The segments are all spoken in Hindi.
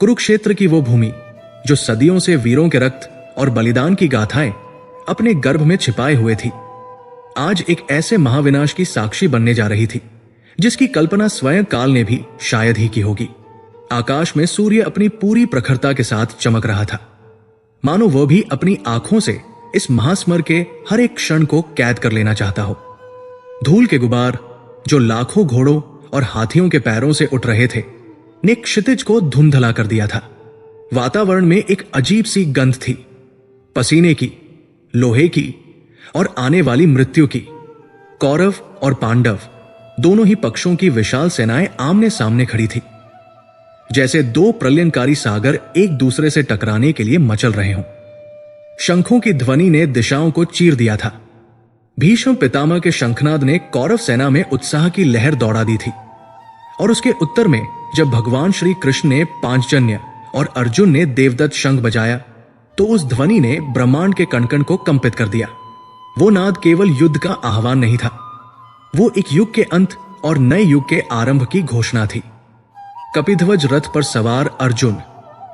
कुरुक्षेत्र की वो भूमि जो सदियों से वीरों के रक्त और बलिदान की गाथाएं अपने गर्भ में छिपाए हुए थी, आज एक ऐसे महाविनाश की साक्षी बनने जा रही थी जिसकी कल्पना स्वयं काल ने भी शायद ही की होगी। आकाश में सूर्य अपनी पूरी प्रखरता के साथ चमक रहा था, मानो वह भी अपनी आंखों से इस महास्मर के हर एक क्षण को कैद कर लेना चाहता हो। धूल के गुबार जो लाखों घोड़ों और हाथियों के पैरों से उठ रहे थे ने क्षितिज को धुंधला कर दिया था। वातावरण में एक अजीब सी गंध थी, पसीने की, लोहे की और आने वाली मृत्यु की। कौरव और पांडव दोनों ही पक्षों की विशाल सेनाएं आमने सामने खड़ी थी, जैसे दो प्रलयंकारी सागर एक दूसरे से टकराने के लिए मचल रहे हों। शंखों की ध्वनि ने दिशाओं को चीर दिया था। भीष्म पितामह के शंखनाद ने कौरव सेना में उत्साह की लहर दौड़ा दी थी, और उसके उत्तर में जब भगवान श्री कृष्ण ने पांचजन्य और अर्जुन ने देवदत्त शंख बजाया तो उस ध्वनि ने ब्रह्मांड के कणकण को कंपित कर दिया। वो नाद केवल युद्ध का आह्वान नहीं था, वो एक युग के अंत और नए युग के आरंभ की घोषणा थी। कपिध्वज रथ पर सवार अर्जुन,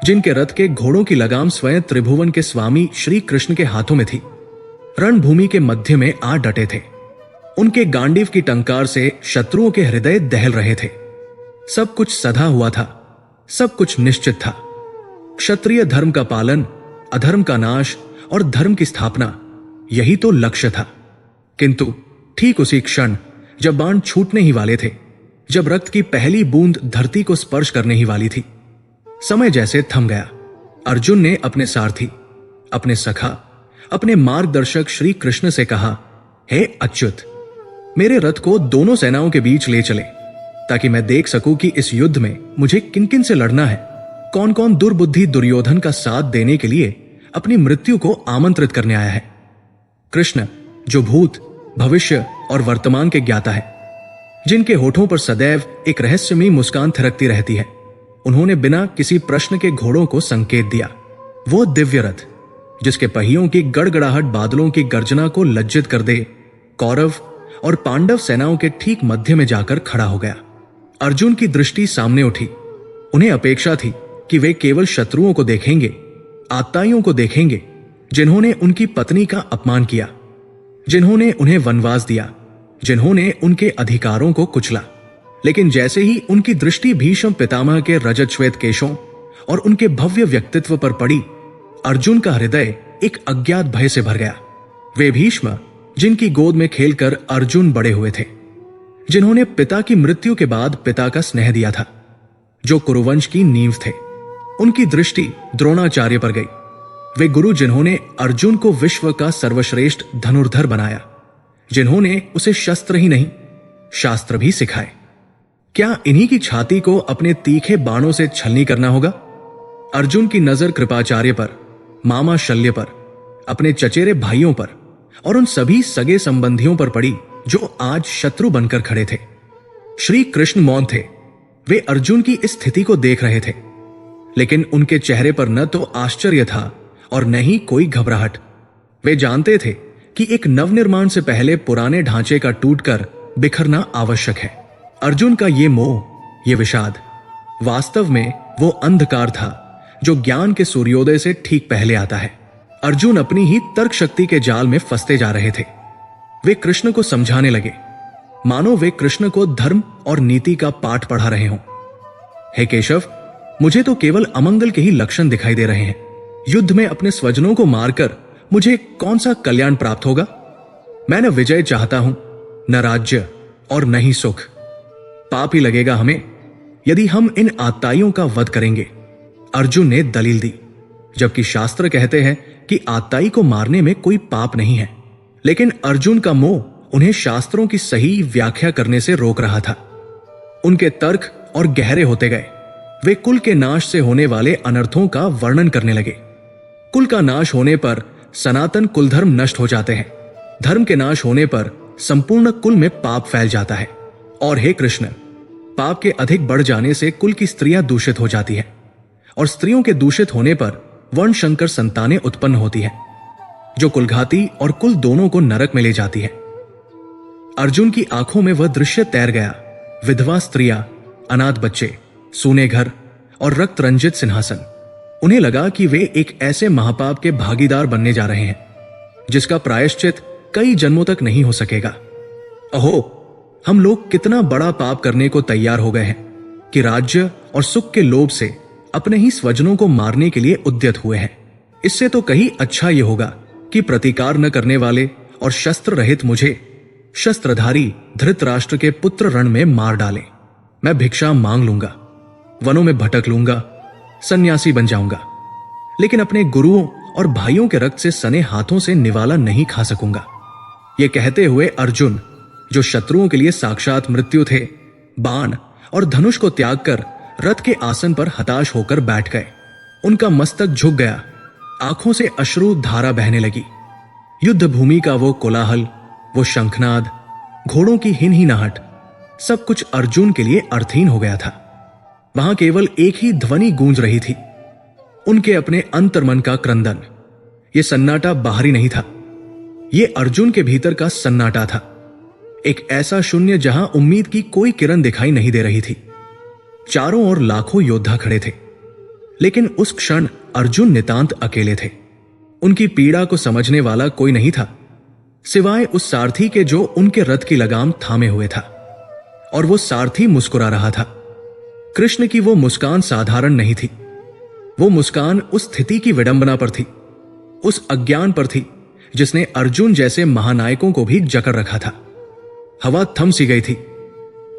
जिनके रथ के घोड़ों की लगाम स्वयं त्रिभुवन के स्वामी श्री कृष्ण के हाथों में थी, रणभूमि के मध्य में आ डटे थे। उनके गांडीव की टंकार से शत्रुओं के हृदय दहल रहे थे। सब कुछ सधा हुआ था, सब कुछ निश्चित था। क्षत्रिय धर्म का पालन, अधर्म का नाश और धर्म की स्थापना, यही तो लक्ष्य था। किंतु ठीक उसी क्षण जब बाण छूटने ही वाले थे, जब रक्त की पहली बूंद धरती को स्पर्श करने ही वाली थी, समय जैसे थम गया। अर्जुन ने अपने सारथी, अपने सखा, अपने मार्गदर्शक श्री कृष्ण से कहा, हे अच्युत, मेरे रथ को दोनों सेनाओं के बीच ले चले, ताकि मैं देख सकूं कि इस युद्ध में मुझे किन किन से लड़ना है, कौन कौन दुर्बुद्धि दुर्योधन का साथ देने के लिए अपनी मृत्यु को आमंत्रित करने आया है। कृष्ण, जो भूत, भविष्य और वर्तमान के ज्ञाता है, जिनके होठों पर सदैव एक रहस्यमयी मुस्कान थिरकती रहती है, उन्होंने बिना किसी प्रश्न के घोड़ों को संकेत दिया। वो दिव्य रथ जिसके पहियों की गड़गड़ाहट बादलों की गर्जना को लज्जित कर दे, कौरव और पांडव सेनाओं के ठीक मध्य में जाकर खड़ा हो गया। अर्जुन की दृष्टि सामने उठी। उन्हें अपेक्षा थी कि वे केवल शत्रुओं को देखेंगे, आत्ताइयों को देखेंगे, जिन्होंने उनकी पत्नी का अपमान किया, जिन्होंने उन्हें वनवास दिया, जिन्होंने उनके अधिकारों को कुचला। लेकिन जैसे ही उनकी दृष्टि भीष्म पितामह के रजत श्वेत केशों और उनके भव्य व्यक्तित्व पर पड़ी, अर्जुन का हृदय एक अज्ञात भय से भर गया। वे भीष्म, जिनकी गोद में खेलकर अर्जुन बड़े हुए थे, जिन्होंने पिता की मृत्यु के बाद पिता का स्नेह दिया था, जो कुरुवंश की नींव थे, उनकी दृष्टि द्रोणाचार्य पर गई। वे गुरु जिन्होंने अर्जुन को विश्व का सर्वश्रेष्ठ धनुर्धर बनाया, जिन्होंने उसे शस्त्र ही नहीं शास्त्र भी सिखाए। क्या इन्हीं की छाती को अपने तीखे बाणों से छलनी करना होगा? अर्जुन की नजर कृपाचार्य पर, मामा शल्य पर, अपने चचेरे भाइयों पर और उन सभी सगे संबंधियों पर पड़ी जो आज शत्रु बनकर खड़े थे। श्री कृष्ण मौन थे। वे अर्जुन की इस स्थिति को देख रहे थे, लेकिन उनके चेहरे पर न तो आश्चर्य था और न ही कोई घबराहट। वे जानते थे कि एक नवनिर्माण से पहले पुराने ढांचे का टूटकर बिखरना आवश्यक है। अर्जुन का ये मोह, ये विषाद, वास्तव में वो अंधकार था जो ज्ञान के सूर्योदय से ठीक पहले आता है। अर्जुन अपनी ही तर्क शक्ति के जाल में फंसते जा रहे थे। वे कृष्ण को समझाने लगे, मानो वे कृष्ण को धर्म और नीति का पाठ पढ़ा रहे हों। हे केशव, मुझे तो केवल अमंगल के ही लक्षण दिखाई दे रहे हैं। युद्ध में अपने स्वजनों को मारकर मुझे कौन सा कल्याण प्राप्त होगा? मैं न विजय चाहता हूं, न राज्य और न ही सुख। पाप ही लगेगा हमें यदि हम इन आत्ताइयों का वध करेंगे। अर्जुन ने दलील दी, जबकि शास्त्र कहते हैं कि आत्ताई को मारने में कोई पाप नहीं है। लेकिन अर्जुन का मोह उन्हें शास्त्रों की सही व्याख्या करने से रोक रहा था। उनके तर्क और गहरे होते गए। वे कुल के नाश से होने वाले अनर्थों का वर्णन करने लगे। कुल का नाश होने पर सनातन कुल धर्म नष्ट हो जाते हैं। धर्म के नाश होने पर संपूर्ण कुल में पाप फैल जाता है। और हे कृष्ण, पाप के अधिक बढ़ जाने से कुल की स्त्रियां दूषित हो जाती है, और स्त्रियों के दूषित होने पर वर्ण शंकर संतानें उत्पन्न होती हैं, जो कुलघाती और कुल दोनों को नरक में ले जाती है। अर्जुन की आंखों में वह दृश्य तैर गया। विधवा स्त्रियां, अनाथ बच्चे, सूने घर और रक्त रंजित सिंहासन। उन्हें लगा कि वे एक ऐसे महापाप के भागीदार बनने जा रहे हैं जिसका प्रायश्चित कई जन्मों तक नहीं हो सकेगा। अहो, हम लोग कितना बड़ा पाप करने को तैयार हो गए हैं कि राज्य और सुख के लोभ से अपने ही स्वजनों को मारने के लिए उद्यत हुए हैं। इससे तो कहीं अच्छा यह होगा कि प्रतिकार न करने वाले और शस्त्र रहित मुझे शस्त्रधारी धृतराष्ट्र के पुत्र रण में मार डाले। मैं भिक्षा मांग लूंगा, वनों में भटक लूंगा, सन्यासी बन जाऊंगा, लेकिन अपने गुरुओं और भाइयों के रक्त से सने हाथों से निवाला नहीं खा सकूंगा। ये कहते हुए अर्जुन, जो शत्रुओं के लिए साक्षात मृत्यु थे, बाण और धनुष को त्याग कर रथ के आसन पर हताश होकर बैठ गए। उनका मस्तक झुक गया, आंखों से अश्रु धारा बहने लगी। युद्ध भूमि का वो कोलाहल, वो शंखनाद, घोड़ों की हिनहिनाहट, सब कुछ अर्जुन के लिए अर्थहीन हो गया था। वहां केवल एक ही ध्वनि गूंज रही थी, उनके अपने अंतर्मन का क्रंदन। यह सन्नाटा बाहरी नहीं था, यह अर्जुन के भीतर का सन्नाटा था। एक ऐसा शून्य जहां उम्मीद की कोई किरण दिखाई नहीं दे रही थी। चारों ओर लाखों योद्धा खड़े थे, लेकिन उस क्षण अर्जुन नितांत अकेले थे। उनकी पीड़ा को समझने वाला कोई नहीं था, सिवाय उस सारथी के जो उनके रथ की लगाम थामे हुए था। और वो सारथी मुस्कुरा रहा था। कृष्ण की वो मुस्कान साधारण नहीं थी। वो मुस्कान उस स्थिति की विडंबना पर थी, उस अज्ञान पर थी जिसने अर्जुन जैसे महानायकों को भी जकड़ रखा था। हवा थम सी गई थी।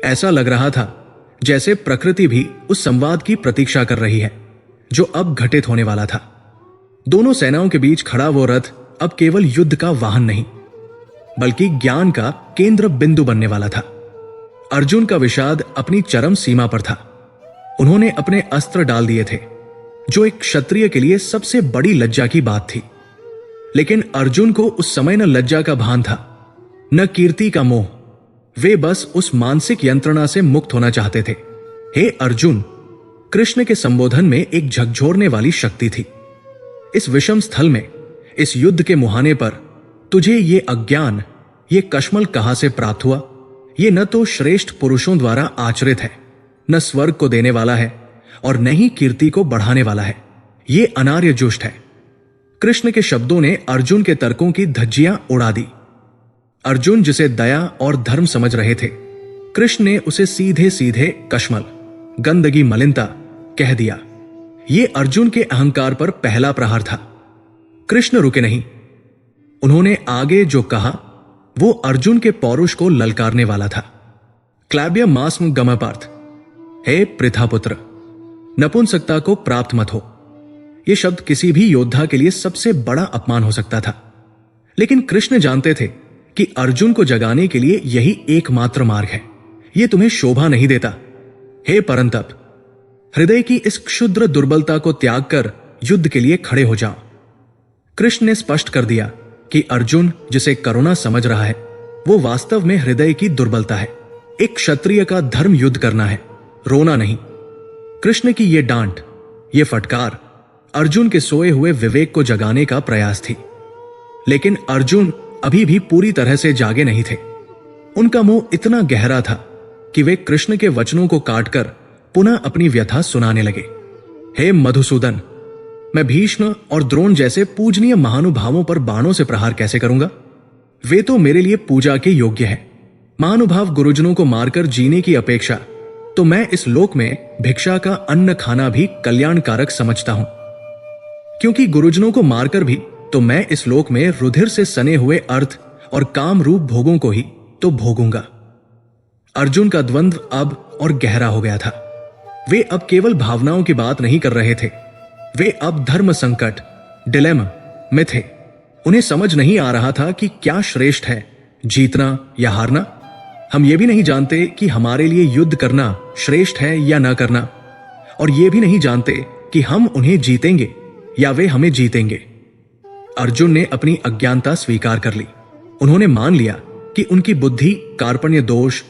ऐसा लग रहा था जैसे प्रकृति भी उस संवाद की प्रतीक्षा कर रही है जो अब घटित होने वाला था। दोनों सेनाओं के बीच खड़ा वो रथ अब केवल युद्ध का वाहन नहीं, बल्कि ज्ञान का केंद्र बिंदु बनने वाला था। अर्जुन का विषाद अपनी चरम सीमा पर था। उन्होंने अपने अस्त्र डाल दिए थे, जो एक क्षत्रिय के लिए सबसे बड़ी लज्जा की बात थी। लेकिन अर्जुन को उस समय न लज्जा का भान था, न कीर्ति का मोह। वे बस उस मानसिक यंत्रणा से मुक्त होना चाहते थे। हे अर्जुन, कृष्ण के संबोधन में एक झकझोरने वाली शक्ति थी। इस विषम स्थल में, इस युद्ध के मुहाने पर तुझे ये अज्ञान, ये कश्मल कहां से प्राप्त हुआ? ये न तो श्रेष्ठ पुरुषों द्वारा आचरित है, न स्वर्ग को देने वाला है, और न ही कीर्ति को बढ़ाने वाला है। ये अनार्य जुष्ट है। कृष्ण के शब्दों ने अर्जुन के तर्कों की धज्जियां उड़ा दी। अर्जुन जिसे दया और धर्म समझ रहे थे, कृष्ण ने उसे सीधे सीधे कश्मल, गंदगी, मलिनता कह दिया। यह अर्जुन के अहंकार पर पहला प्रहार था। कृष्ण रुके नहीं। उन्होंने आगे जो कहा वो अर्जुन के पौरुष को ललकारने वाला था। क्लैब्य मास्म गमपार्थ, हे पृथापुत्र, नपुंसकता को प्राप्त मत हो। यह शब्द किसी भी योद्धा के लिए सबसे बड़ा अपमान हो सकता था। लेकिन कृष्ण जानते थे कि अर्जुन को जगाने के लिए यही एकमात्र मार्ग है। यह तुम्हें शोभा नहीं देता। हे परंतप, हृदय की इस क्षुद्र दुर्बलता को त्याग कर युद्ध के लिए खड़े हो जाओ। कृष्ण ने स्पष्ट कर दिया कि अर्जुन जिसे करुणा समझ रहा है, वो वास्तव में हृदय की दुर्बलता है। एक क्षत्रिय का धर्म युद्ध करना है, रोना नहीं। कृष्ण की यह डांट, यह फटकार अर्जुन के सोए हुए विवेक को जगाने का प्रयास थी। लेकिन अर्जुन अभी भी पूरी तरह से जागे नहीं थे। उनका मोह इतना गहरा था कि वे कृष्ण के वचनों को काटकर पुनः अपनी व्यथा सुनाने लगे। हे मधुसूदन, मैं भीष्म और द्रोण जैसे पूजनीय महानुभावों पर बाणों से प्रहार कैसे करूंगा? वे तो मेरे लिए पूजा के योग्य हैं। महानुभाव गुरुजनों को मारकर जीने की अपेक्षा तो मैं इस लोक में भिक्षा का अन्न खाना भी कल्याणकारक समझता हूं, क्योंकि गुरुजनों को मारकर भी तो मैं इस लोक में रुधिर से सने हुए अर्थ और काम रूप भोगों को ही तो भोगूंगा। अर्जुन का द्वंद्व अब और गहरा हो गया था। वे अब केवल भावनाओं की बात नहीं कर रहे थे, वे अब धर्म संकट, डिलेमा में थे। उन्हें समझ नहीं आ रहा था कि क्या श्रेष्ठ है, जीतना या हारना। हम ये भी नहीं जानते कि हमारे लिए युद्ध करना श्रेष्ठ है या ना करना, और ये भी नहीं जानते कि हम उन्हें जीतेंगे या वे हमें जीतेंगे। अर्जुन ने अपनी अज्ञानता स्वीकार कर ली। उन्होंने मान लिया कि उनकी बुद्धि कार्पण्य दोष,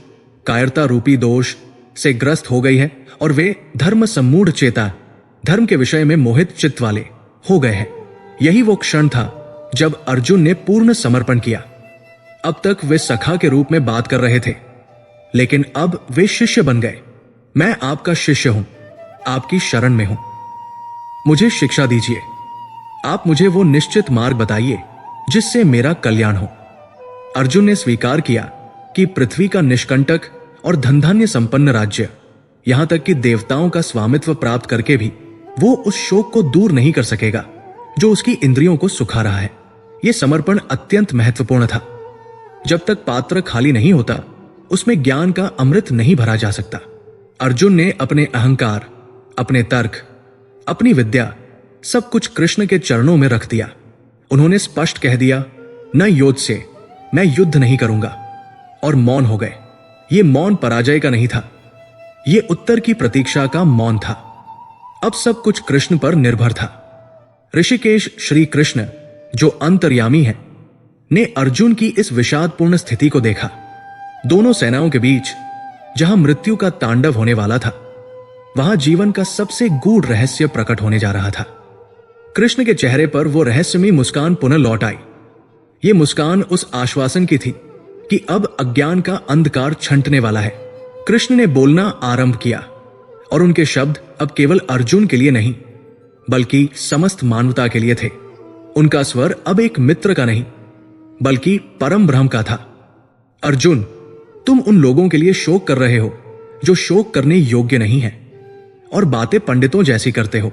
कायरता रूपी दोष से ग्रस्त हो गई है और वे धर्म सम्मूढ़ चेता, धर्म के विषय में मोहित चित्त वाले हो गए हैं। यही वो क्षण था जब अर्जुन ने पूर्ण समर्पण किया। अब तक वे सखा के रूप में बात कर रहे थे, लेकिन अब वे शिष्य बन गए। मैं आपका शिष्य हूं, आपकी शरण में हूं। मुझे शिक्षा दीजिए। आप मुझे वो निश्चित मार्ग बताइए जिससे मेरा कल्याण हो। अर्जुन ने स्वीकार किया कि पृथ्वी का निष्कंटक और धनधान्य संपन्न राज्य, यहां तक कि देवताओं का स्वामित्व प्राप्त करके भी वो उस शोक को दूर नहीं कर सकेगा जो उसकी इंद्रियों को सुखा रहा है। यह समर्पण अत्यंत महत्वपूर्ण था। जब तक पात्र खाली नहीं होता, उसमें ज्ञान का अमृत नहीं भरा जा सकता। अर्जुन ने अपने अहंकार, अपने तर्क, अपनी विद्या, सब कुछ कृष्ण के चरणों में रख दिया। उन्होंने स्पष्ट कह दिया, न योद्ध से मैं युद्ध नहीं करूंगा, और मौन हो गए। ये मौन पराजय का नहीं था, ये उत्तर की प्रतीक्षा का मौन था। अब सब कुछ कृष्ण पर निर्भर था। ऋषिकेश श्री कृष्ण, जो अंतर्यामी है, ने अर्जुन की इस विषादपूर्ण स्थिति को देखा। दोनों सेनाओं के बीच जहां मृत्यु का तांडव होने वाला था, वहां जीवन का सबसे गूढ़ रहस्य प्रकट होने जा रहा था। कृष्ण के चेहरे पर वो रहस्यमयी मुस्कान पुनः लौट आई। ये मुस्कान उस आश्वासन की थी कि अब अज्ञान का अंधकार छंटने वाला है। कृष्ण ने बोलना आरंभ किया, और उनके शब्द अब केवल अर्जुन के लिए नहीं, बल्कि समस्त मानवता के लिए थे। उनका स्वर अब एक मित्र का नहीं, बल्कि परम ब्रह्म का था। अर्जुन, तुम उन लोगों के लिए शोक कर रहे हो जो शोक करने योग्य नहीं है, और बातें पंडितों जैसी करते हो।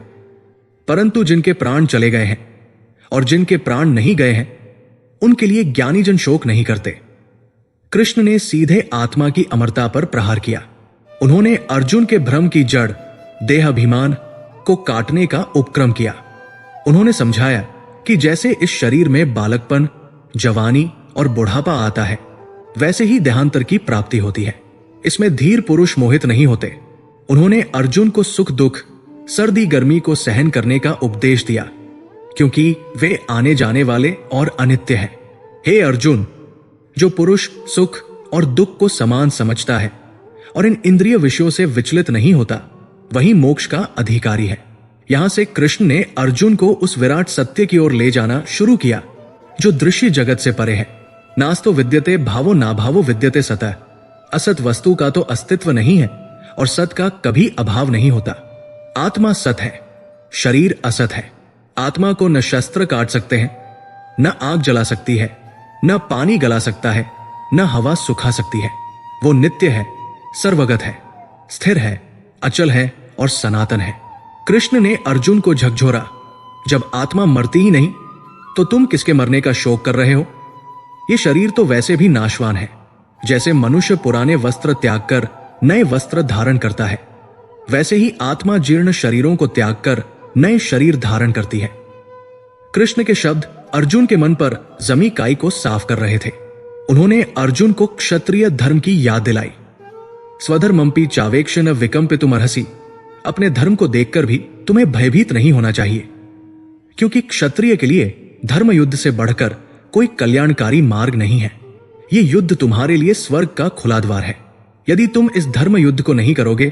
परंतु जिनके प्राण चले गए हैं और जिनके प्राण नहीं गए हैं, उनके लिए ज्ञानी जन शोक नहीं करते। कृष्ण ने सीधे आत्मा की अमरता पर प्रहार किया। उन्होंने अर्जुन के भ्रम की जड़, देहाभिमान को काटने का उपक्रम किया। उन्होंने समझाया कि जैसे इस शरीर में बालकपन, जवानी और बुढ़ापा आता है, वैसे ही देहांतर की प्राप्ति होती है। इसमें धीर पुरुष मोहित नहीं होते। उन्होंने अर्जुन को सुख दुख, सर्दी गर्मी को सहन करने का उपदेश दिया, क्योंकि वे आने जाने वाले और अनित्य हैं। हे अर्जुन, जो पुरुष सुख और दुख को समान समझता है और इन इंद्रिय विषयों से विचलित नहीं होता, वही मोक्ष का अधिकारी है। यहां से कृष्ण ने अर्जुन को उस विराट सत्य की ओर ले जाना शुरू किया जो दृश्य जगत से परे है। नास्तो विद्यते भावो नाभावो विद्यते सतः। असत वस्तु का तो अस्तित्व नहीं है और सत का कभी अभाव नहीं होता। आत्मा सत है, शरीर असत है। आत्मा को न शस्त्र काट सकते हैं, न आग जला सकती है, न पानी गला सकता है, न हवा सुखा सकती है। वो नित्य है, सर्वगत है, स्थिर है, अचल है और सनातन है। कृष्ण ने अर्जुन को झकझोरा, जब आत्मा मरती ही नहीं तो तुम किसके मरने का शोक कर रहे हो? ये शरीर तो वैसे भी नाशवान है। जैसे मनुष्य पुराने वस्त्र त्याग कर नए वस्त्र धारण करता है, वैसे ही आत्मा जीर्ण शरीरों को त्याग कर नए शरीर धारण करती है। कृष्ण के शब्द अर्जुन के मन पर जमी काई को साफ कर रहे थे। उन्होंने अर्जुन को क्षत्रिय धर्म की याद दिलाई। स्वधर्मंपि चावेक्षण विकंपितुमर्हसि। अपने धर्म को देखकर भी तुम्हें भयभीत नहीं होना चाहिए, क्योंकि क्षत्रिय के लिए धर्म युद्ध से बढ़कर कोई कल्याणकारी मार्ग नहीं है। यह युद्ध तुम्हारे लिए स्वर्ग का खुला द्वार है। यदि तुम इस धर्म युद्ध को नहीं करोगे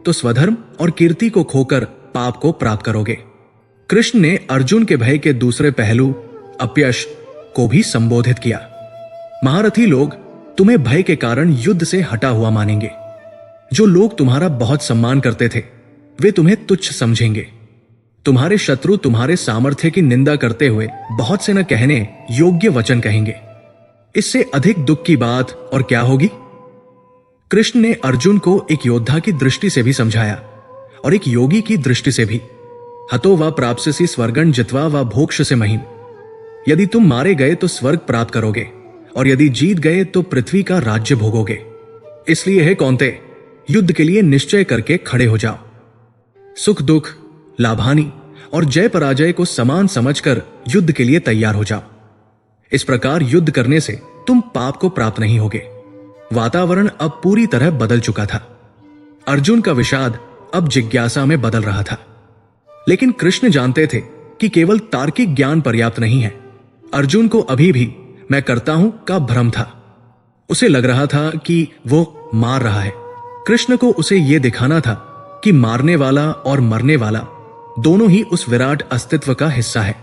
तो स्वधर्म और कीर्ति को खोकर पाप को प्राप्त करोगे। कृष्ण ने अर्जुन के भय के दूसरे पहलू, अपयश, को भी संबोधित किया। महारथी लोग तुम्हें भय के कारण युद्ध से हटा हुआ मानेंगे। जो लोग तुम्हारा बहुत सम्मान करते थे, वे तुम्हें तुच्छ समझेंगे। तुम्हारे शत्रु तुम्हारे सामर्थ्य की निंदा करते हुए बहुत से न कहने योग्य वचन कहेंगे। इससे अधिक दुख की बात और क्या होगी? कृष्ण ने अर्जुन को एक योद्धा की दृष्टि से भी समझाया और एक योगी की दृष्टि से भी। हतो वा प्राप्स्यसि स्वर्गं जित्वा वा भोक्ष्य से महिम। यदि तुम मारे गए तो स्वर्ग प्राप्त करोगे, और यदि जीत गए तो पृथ्वी का राज्य भोगोगे। इसलिए हे कौन्ते, युद्ध के लिए निश्चय करके खड़े हो जाओ। सुख दुख, लाभानी और जय पराजय को समान समझकर युद्ध के लिए तैयार हो जाओ। इस प्रकार युद्ध करने से तुम पाप को प्राप्त नहीं होगे। वातावरण अब पूरी तरह बदल चुका था। अर्जुन का विषाद अब जिज्ञासा में बदल रहा था। लेकिन कृष्ण जानते थे कि केवल तार्किक ज्ञान पर्याप्त नहीं है। अर्जुन को अभी भी मैं करता हूं का भ्रम था। उसे लग रहा था कि वो मार रहा है। कृष्ण को उसे यह दिखाना था कि मारने वाला और मरने वाला दोनों ही उस विराट अस्तित्व का हिस्सा है।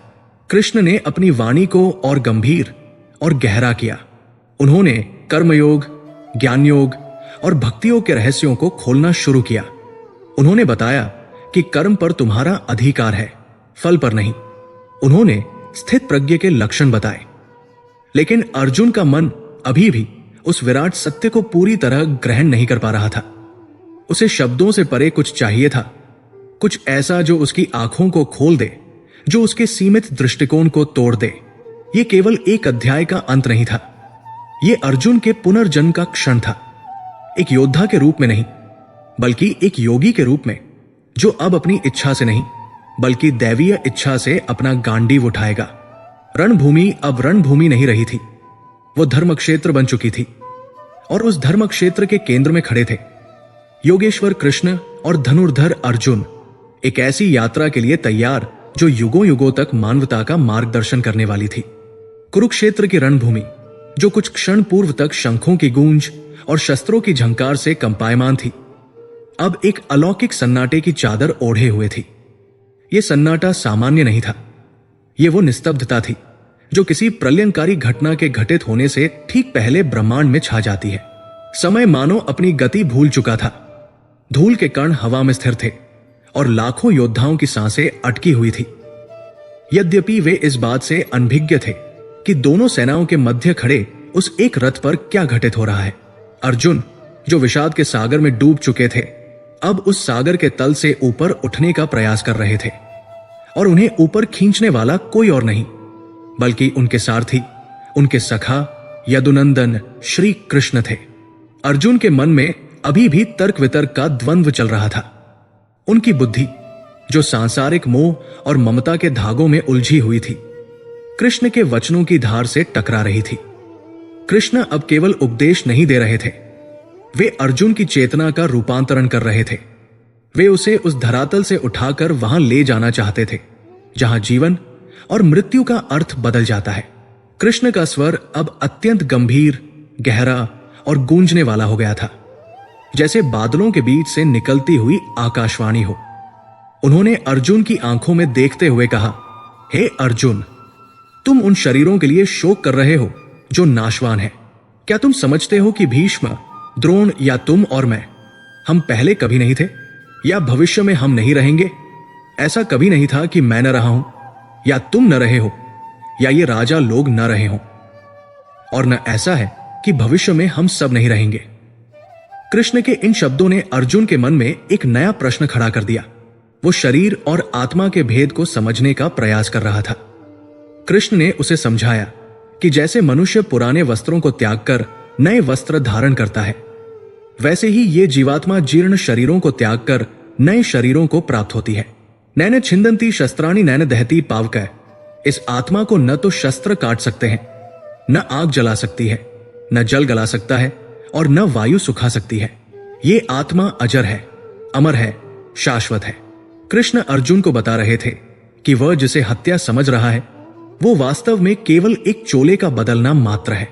कृष्ण ने अपनी वाणी को और गंभीर और गहरा किया। उन्होंने कर्मयोग, ज्ञान योग और भक्तियों के रहस्यों को खोलना शुरू किया। उन्होंने बताया कि कर्म पर तुम्हारा अधिकार है, फल पर नहीं। उन्होंने स्थित प्रज्ञ के लक्षण बताए। लेकिन अर्जुन का मन अभी भी उस विराट सत्य को पूरी तरह ग्रहण नहीं कर पा रहा था। उसे शब्दों से परे कुछ चाहिए था, कुछ ऐसा जो उसकी आंखों को खोल दे, जो उसके सीमित दृष्टिकोण को तोड़ दे। यह केवल एक अध्याय का अंत नहीं था, यह अर्जुन के पुनर्जन्म का क्षण था। एक योद्धा के रूप में नहीं, बल्कि एक योगी के रूप में, जो अब अपनी इच्छा से नहीं बल्कि दैवीय इच्छा से अपना गांडीव उठाएगा। रणभूमि अब रणभूमि नहीं रही थी, वो धर्म क्षेत्र बन चुकी थी। और उस धर्म क्षेत्र के केंद्र में खड़े थे योगेश्वर कृष्ण और धनुर्धर अर्जुन, एक ऐसी यात्रा के लिए तैयार जो युगों युगों तक मानवता का मार्गदर्शन करने वाली थी। कुरुक्षेत्र की रणभूमि, जो कुछ क्षण पूर्व तक शंखों की गूंज और शस्त्रों की झंकार से कंपायमान थी, अब एक अलौकिक सन्नाटे की चादर ओढ़े हुए थी। यह सन्नाटा सामान्य नहीं था, यह वो निस्तब्धता थी जो किसी प्रलयंकारी घटना के घटित होने से ठीक पहले ब्रह्मांड में छा जाती है। समय मानो अपनी गति भूल चुका था। धूल के कण हवा में स्थिर थे और लाखों योद्धाओं की सांसें अटकी हुई थी। यद्यपि वे इस बात से अनभिज्ञ थे कि दोनों सेनाओं के मध्य खड़े उस एक रथ पर क्या घटित हो रहा है। अर्जुन, जो विषाद के सागर में डूब चुके थे, अब उस सागर के तल से ऊपर उठने का प्रयास कर रहे थे, और उन्हें ऊपर खींचने वाला कोई और नहीं बल्कि उनके सारथी, उनके सखा यदुनंदन श्री कृष्ण थे। अर्जुन के मन में अभी भी तर्क वितर्क का द्वंद्व चल रहा था। उनकी बुद्धि, जो सांसारिक मोह और ममता के धागों में उलझी हुई थी, कृष्ण के वचनों की धार से टकरा रही थी। कृष्ण अब केवल उपदेश नहीं दे रहे थे, वे अर्जुन की चेतना का रूपांतरण कर रहे थे। वे उसे उस धरातल से उठाकर वहां ले जाना चाहते थे जहां जीवन और मृत्यु का अर्थ बदल जाता है। कृष्ण का स्वर अब अत्यंत गंभीर, गहरा और गूंजने वाला हो गया था, जैसे बादलों के बीच से निकलती हुई आकाशवाणी हो। उन्होंने अर्जुन की आंखों में देखते हुए कहा, हे अर्जुन, तुम उन शरीरों के लिए शोक कर रहे हो जो नाशवान है। क्या तुम समझते हो कि भीष्म, द्रोण या तुम और मैं, हम पहले कभी नहीं थे या भविष्य में हम नहीं रहेंगे? ऐसा कभी नहीं था कि मैं न रहा हूं या तुम न रहे हो या ये राजा लोग न रहे हों, और न ऐसा है कि भविष्य में हम सब नहीं रहेंगे। कृष्ण के इन शब्दों ने अर्जुन के मन में एक नया प्रश्न खड़ा कर दिया। वो शरीर और आत्मा के भेद को समझने का प्रयास कर रहा था। कृष्ण ने उसे समझाया कि जैसे मनुष्य पुराने वस्त्रों को त्याग कर नए वस्त्र धारण करता है, वैसे ही ये जीवात्मा जीर्ण शरीरों को त्याग कर नए शरीरों को प्राप्त होती है। नैन छिंदंती शस्त्राणि नैन दहती पावकः। इस आत्मा को न तो शस्त्र काट सकते हैं, न आग जला सकती है, न जल गला सकता है और न वायु सुखा सकती है। ये आत्मा अजर है, अमर है, शाश्वत है। कृष्ण अर्जुन को बता रहे थे कि वह जिसे हत्या समझ रहा है, वो वास्तव में केवल एक चोले का बदलना मात्र है।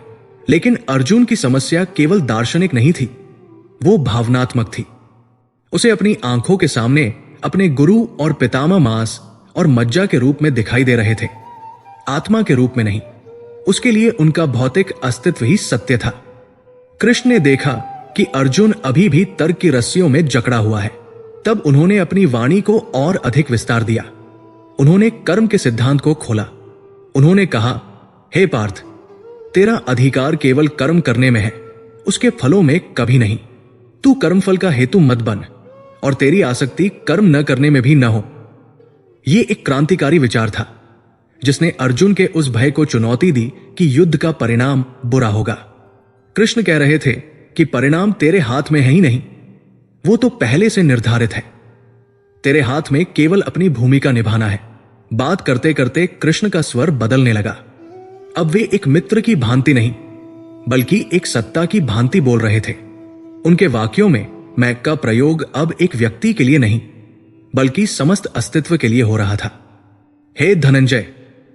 लेकिन अर्जुन की समस्या केवल दार्शनिक नहीं थी, वो भावनात्मक थी। उसे अपनी आंखों के सामने अपने गुरु और पितामह मांस और मज्जा के रूप में दिखाई दे रहे थे, आत्मा के रूप में नहीं। उसके लिए उनका भौतिक अस्तित्व ही सत्य था। कृष्ण ने देखा कि अर्जुन अभी भी तर्क की रस्सियों में जकड़ा हुआ है। तब उन्होंने अपनी वाणी को और अधिक विस्तार दिया। उन्होंने कर्म के सिद्धांत को खोला। उन्होंने कहा, हे पार्थ, तेरा अधिकार केवल कर्म करने में है, उसके फलों में कभी नहीं। तू कर्मफल का हेतु मत बन और तेरी आसक्ति कर्म न करने में भी न हो। यह एक क्रांतिकारी विचार था जिसने अर्जुन के उस भय को चुनौती दी कि युद्ध का परिणाम बुरा होगा। कृष्ण कह रहे थे कि परिणाम तेरे हाथ में है ही नहीं, वो तो पहले से निर्धारित है। तेरे हाथ में केवल अपनी भूमिका निभाना है। बात करते करते कृष्ण का स्वर बदलने लगा। अब वे एक मित्र की भांति नहीं बल्कि एक सत्ता की भांति बोल रहे थे। उनके वाक्यों में मैं का प्रयोग अब एक व्यक्ति के लिए नहीं बल्कि समस्त अस्तित्व के लिए हो रहा था। हे धनंजय,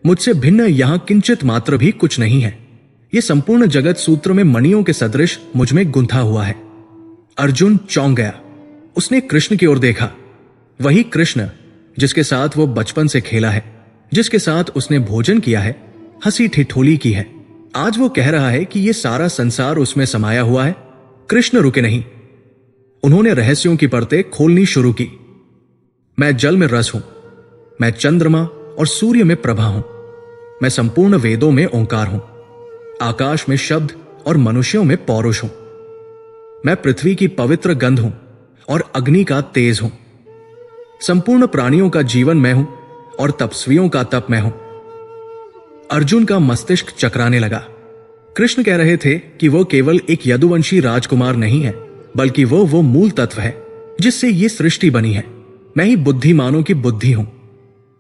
मुझसे भिन्न यहां किंचित मात्र भी कुछ नहीं है। यह संपूर्ण जगत सूत्र में मणियों के सदृश मुझ में गुंथा हुआ है। अर्जुन चौंक गया। उसने कृष्ण की ओर देखा, वही कृष्ण जिसके साथ वो बचपन से खेला है, जिसके साथ उसने भोजन किया है, हंसी ठिठोली की है। आज वो कह रहा है कि ये सारा संसार उसमें समाया हुआ है। कृष्ण रुके नहीं। उन्होंने रहस्यों की परतें खोलनी शुरू की। मैं जल में रस हूं, मैं चंद्रमा और सूर्य में प्रभा हूं, मैं संपूर्ण वेदों में ओंकार हूं, आकाश में शब्द और मनुष्यों में पौरुष हूं, मैं पृथ्वी की पवित्र गंध हूं और अग्नि का तेज हूं, संपूर्ण प्राणियों का जीवन मैं हूं और तपस्वियों का तप मैं हूं। अर्जुन का मस्तिष्क चकराने लगा। कृष्ण कह रहे थे कि वो केवल एक यदुवंशी राजकुमार नहीं है, बल्कि वो मूल तत्व है जिससे ये सृष्टि बनी है। मैं ही बुद्धिमानों की बुद्धि हूं,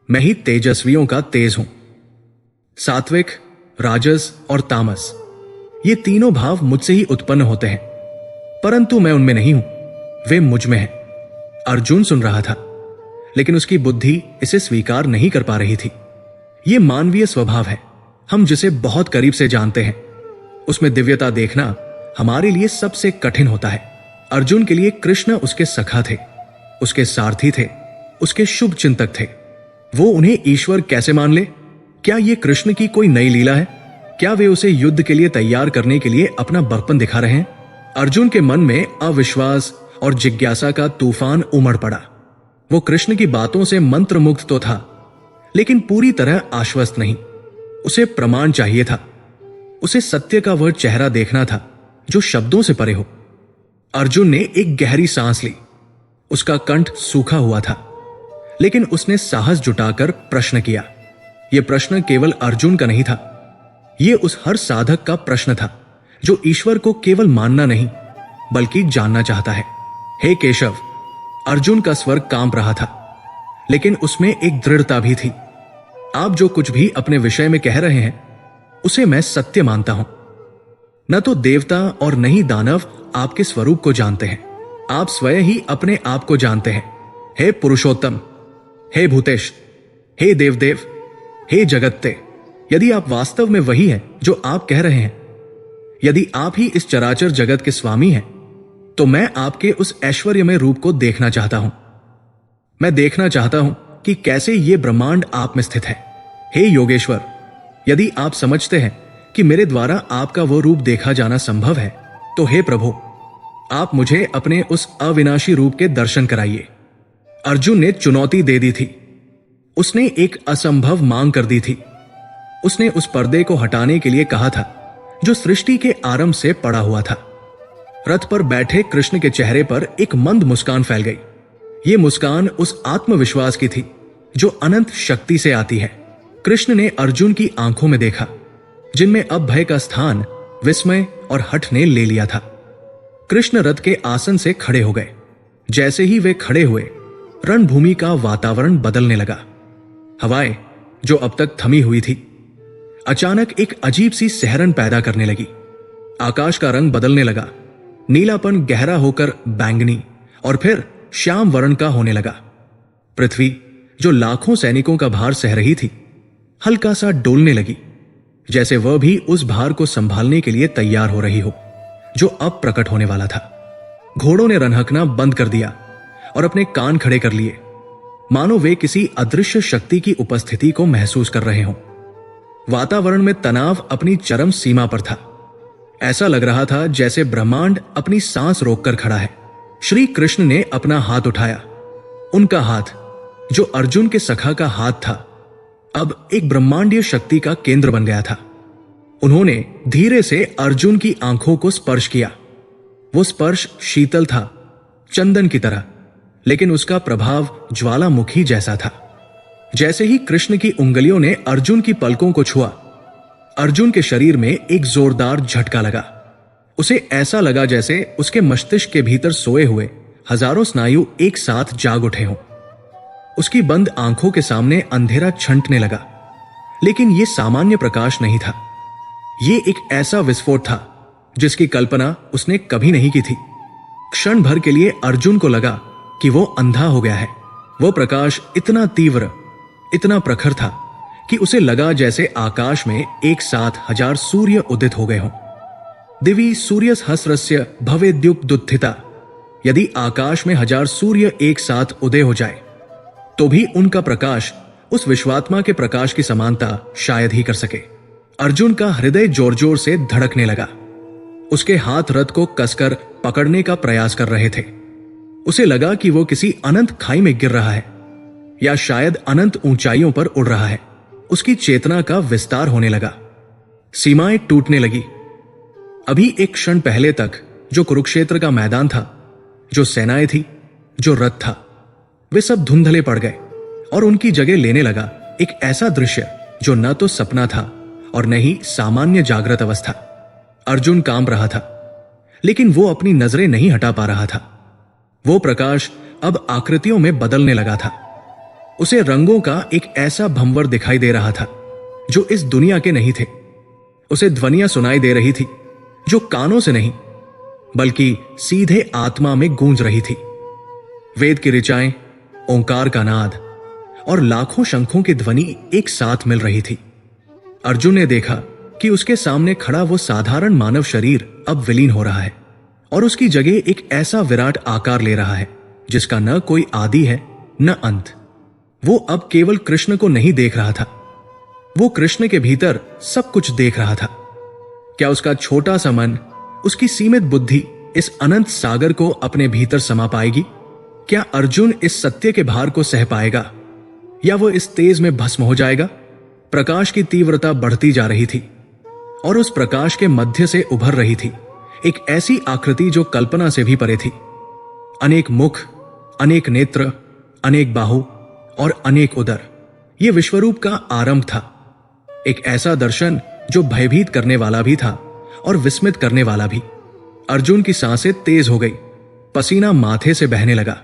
मैं ही तेजस्वियों का तेज हूं। सात्विक, राजस और तामस, ये तीनों भाव मुझसे ही उत्पन्न होते हैं, परंतु मैं उनमें नहीं हूं, वे मुझ में हैं। अर्जुन सुन रहा था, लेकिन उसकी बुद्धि इसे स्वीकार नहीं कर पा रही थी। यह मानवीय स्वभाव है। हम जिसे बहुत करीब से जानते हैं, उसमें दिव्यता देखना हमारे लिए सबसे कठिन होता है। अर्जुन के लिए कृष्ण उसके सखा थे, उसके सारथी थे, उसके शुभ चिंतक थे। वो उन्हें ईश्वर कैसे मान ले? क्या ये कृष्ण की कोई नई लीला है? क्या वे उसे युद्ध के लिए तैयार करने के लिए अपना बड़पन दिखा रहे हैं? अर्जुन के मन में अविश्वास और जिज्ञासा का तूफान उमड़ पड़ा। वो कृष्ण की बातों से मंत्रमुग्ध तो था, लेकिन पूरी तरह आश्वस्त नहीं। उसे प्रमाण चाहिए था। उसे सत्य का वह चेहरा देखना था जो शब्दों से परे हो। अर्जुन ने एक गहरी सांस ली। उसका कंठ सूखा हुआ था, लेकिन उसने साहस जुटाकर प्रश्न किया। यह प्रश्न केवल अर्जुन का नहीं था, यह उस हर साधक का प्रश्न था जो ईश्वर को केवल मानना नहीं बल्कि जानना चाहता है। हे केशव, अर्जुन का स्वर कांप रहा था, लेकिन उसमें एक दृढ़ता भी थी। आप जो कुछ भी अपने विषय में कह रहे हैं, उसे मैं सत्य मानता हूं। न तो देवता और न ही दानव आपके स्वरूप को जानते हैं। आप स्वयं ही अपने आप को जानते हैं। हे पुरुषोत्तम, हे भूतेश, हे देवदेव, हे जगत्ते, यदि आप वास्तव में वही हैं जो आप कह रहे हैं, यदि आप ही इस चराचर जगत के स्वामी हैं, तो मैं आपके उस ऐश्वर्यमय रूप को देखना चाहता हूं। मैं देखना चाहता हूं कि कैसे ये ब्रह्मांड आप में स्थित है। हे योगेश्वर, यदि आप समझते हैं कि मेरे द्वारा आपका वो रूप देखा जाना संभव है, तो हे प्रभु, आप मुझे अपने उस अविनाशी रूप के दर्शन कराइए। अर्जुन ने चुनौती दे दी थी। उसने एक असंभव मांग कर दी थी। उसने उस पर्दे को हटाने के लिए कहा था जो सृष्टि के आरंभ से पड़ा हुआ था। रथ पर बैठे कृष्ण के चेहरे पर एक मंद मुस्कान फैल गई। ये मुस्कान उस आत्मविश्वास की थी जो अनंत शक्ति से आती है। कृष्ण ने अर्जुन की आंखों में देखा, जिनमें अब भय का स्थान विस्मय और हठ ने ले लिया था। कृष्ण रथ के आसन से खड़े हो गए। जैसे ही वे खड़े हुए, रणभूमि का वातावरण बदलने लगा। हवाएं, जो अब तक थमी हुई थी, अचानक एक अजीब सी सहरन पैदा करने लगी। आकाश का रंग बदलने लगा। नीलापन गहरा होकर बैंगनी और फिर श्याम वर्ण का होने लगा। पृथ्वी, जो लाखों सैनिकों का भार सह रही थी, हल्का सा डोलने लगी, जैसे वह भी उस भार को संभालने के लिए तैयार हो रही हो जो अब प्रकट होने वाला था। घोड़ों ने रनहकना बंद कर दिया और अपने कान खड़े कर लिए, मानो वे किसी अदृश्य शक्ति की उपस्थिति को महसूस कर रहे हों। वातावरण में तनाव अपनी चरम सीमा पर था। ऐसा लग रहा था जैसे ब्रह्मांड अपनी सांस रोककर खड़ा है। श्री कृष्ण ने अपना हाथ उठाया। उनका हाथ, जो अर्जुन के सखा का हाथ था, अब एक ब्रह्मांडीय शक्ति का केंद्र बन गया था। उन्होंने धीरे से अर्जुन की आंखों को स्पर्श किया। वो स्पर्श शीतल था, चंदन की तरह, लेकिन उसका प्रभाव ज्वालामुखी जैसा था। जैसे ही कृष्ण की उंगलियों ने अर्जुन की पलकों को छुआ, अर्जुन के शरीर में एक जोरदार झटका लगा। उसे ऐसा लगा जैसे उसके मस्तिष्क के भीतर सोए हुए हजारों स्नायु एक साथ जाग उठे हों। उसकी बंद आंखों के सामने अंधेरा छंटने लगा, लेकिन यह सामान्य प्रकाश नहीं था। यह एक ऐसा विस्फोट था जिसकी कल्पना उसने कभी नहीं की थी। क्षण भर के लिए अर्जुन को लगा कि वो अंधा हो गया है। वो प्रकाश इतना तीव्र, इतना प्रखर था कि उसे लगा जैसे आकाश में एक साथ हजार सूर्य उदित हो गए हों। दिवि सूर्यसहस्रस्य भवेद्युपदुत्थिता। यदि आकाश में हजार सूर्य एक साथ उदय हो जाए, तो भी उनका प्रकाश उस विश्वात्मा के प्रकाश की समानता शायद ही कर सके। अर्जुन का हृदय जोर जोर से धड़कने लगा। उसके हाथ रथ को कसकर पकड़ने का प्रयास कर रहे थे। उसे लगा कि वो किसी अनंत खाई में गिर रहा है, या शायद अनंत ऊंचाइयों पर उड़ रहा है। उसकी चेतना का विस्तार होने लगा, सीमाएं टूटने लगी। अभी एक क्षण पहले तक जो कुरुक्षेत्र का मैदान था, जो सेनाएं थी, जो रथ था, वे सब धुंधले पड़ गए और उनकी जगह लेने लगा एक ऐसा दृश्य जो न तो सपना था और न ही सामान्य जागृत अवस्था। अर्जुन कांप रहा था, लेकिन वो अपनी नजरें नहीं हटा पा रहा था। वो प्रकाश अब आकृतियों में बदलने लगा था। उसे रंगों का एक ऐसा भंवर दिखाई दे रहा था जो इस दुनिया के नहीं थे। उसे ध्वनियां सुनाई दे रही थी जो कानों से नहीं बल्कि सीधे आत्मा में गूंज रही थी। वेद की ऋचाएं, ओंकार का नाद और लाखों शंखों की ध्वनि एक साथ मिल रही थी। अर्जुन ने देखा कि उसके सामने खड़ा वो साधारण मानव शरीर अब विलीन हो रहा है और उसकी जगह एक ऐसा विराट आकार ले रहा है जिसका न कोई आदि है न अंत। वो अब केवल कृष्ण को नहीं देख रहा था, वो कृष्ण के भीतर सब कुछ देख रहा था। क्या उसका छोटा सा मन, उसकी सीमित बुद्धि इस अनंत सागर को अपने भीतर समा पाएगी? क्या अर्जुन इस सत्य के भार को सह पाएगा या वो इस तेज में भस्म हो जाएगा? प्रकाश की तीव्रता बढ़ती जा रही थी और उस प्रकाश के मध्य से उभर रही थी एक ऐसी आकृति जो कल्पना से भी परे थी। अनेक मुख, अनेक नेत्र, अनेक बाहु और अनेक उदर, यह विश्वरूप का आरंभ था। एक ऐसा दर्शन जो भयभीत करने वाला भी था और विस्मित करने वाला भी। अर्जुन की सांसें तेज हो गई, पसीना माथे से बहने लगा,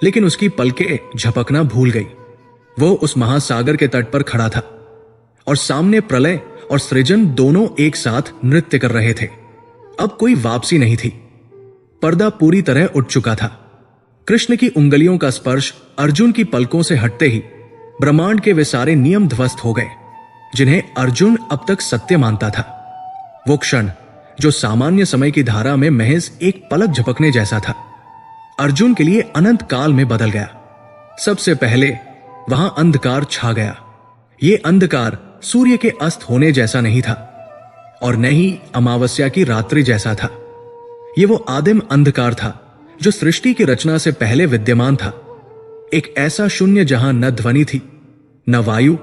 लेकिन उसकी पलकें झपकना भूल गई। वो उस महासागर के तट पर खड़ा था और सामने प्रलय और सृजन दोनों एक साथ नृत्य कर रहे थे। अब कोई वापसी नहीं थी। पर्दा पूरी तरह उठ चुका था। कृष्ण की उंगलियों का स्पर्श अर्जुन की पलकों से हटते ही ब्रह्मांड के वे सारे नियम ध्वस्त हो गए जिन्हें अर्जुन अब तक सत्य मानता था। वो क्षण जो सामान्य समय की धारा में महज एक पलक झपकने जैसा था, अर्जुन के लिए अनंत काल में बदल गया। सबसे पहले वहां अंधकार छा गया। ये अंधकार सूर्य के अस्त होने जैसा नहीं था और न ही अमावस्या की रात्रि जैसा था। ये वो आदिम अंधकार था जो सृष्टि की रचना से पहले विद्यमान था। एक ऐसा शून्य जहां न ध्वनि थी, न वायु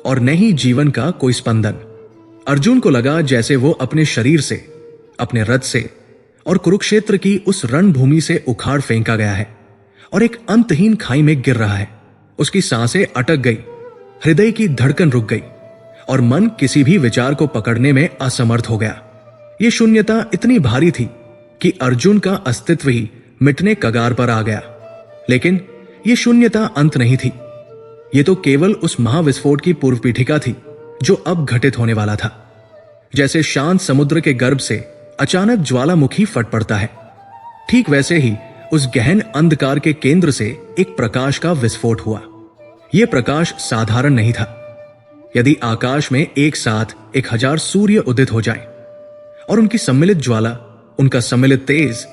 और न ही जीवन का कोई स्पंदन। अर्जुन को लगा जैसे वो अपने शरीर से, अपने रथ से और कुरुक्षेत्र की उस रणभूमि से उखाड़ फेंका गया है और एक अंतहीन खाई में गिर रहा है। उसकी सांसें अटक गई, हृदय की धड़कन रुक गई और मन किसी भी विचार को पकड़ने में असमर्थ हो गया। यह शून्यता इतनी भारी थी कि अर्जुन का अस्तित्व ही मिटने कगार पर आ गया। लेकिन यह शून्यता अंत नहीं थी। यह तो केवल उस महाविस्फोट की पूर्व पीठिका थी जो अब घटित होने वाला था। जैसे शांत समुद्र के गर्भ से अचानक ज्वालामुखी फट पड़ता है, ठीक वैसे ही उस गहन अंधकार के केंद्र से एक प्रकाश का विस्फोट हुआ। यह प्रकाश साधारण नहीं था। यदि आकाश में एक साथ 1000 सूर्य उदित हो जाएं और उनकी सम्मिलित ज्वाला, उनका सम्मिलित तेज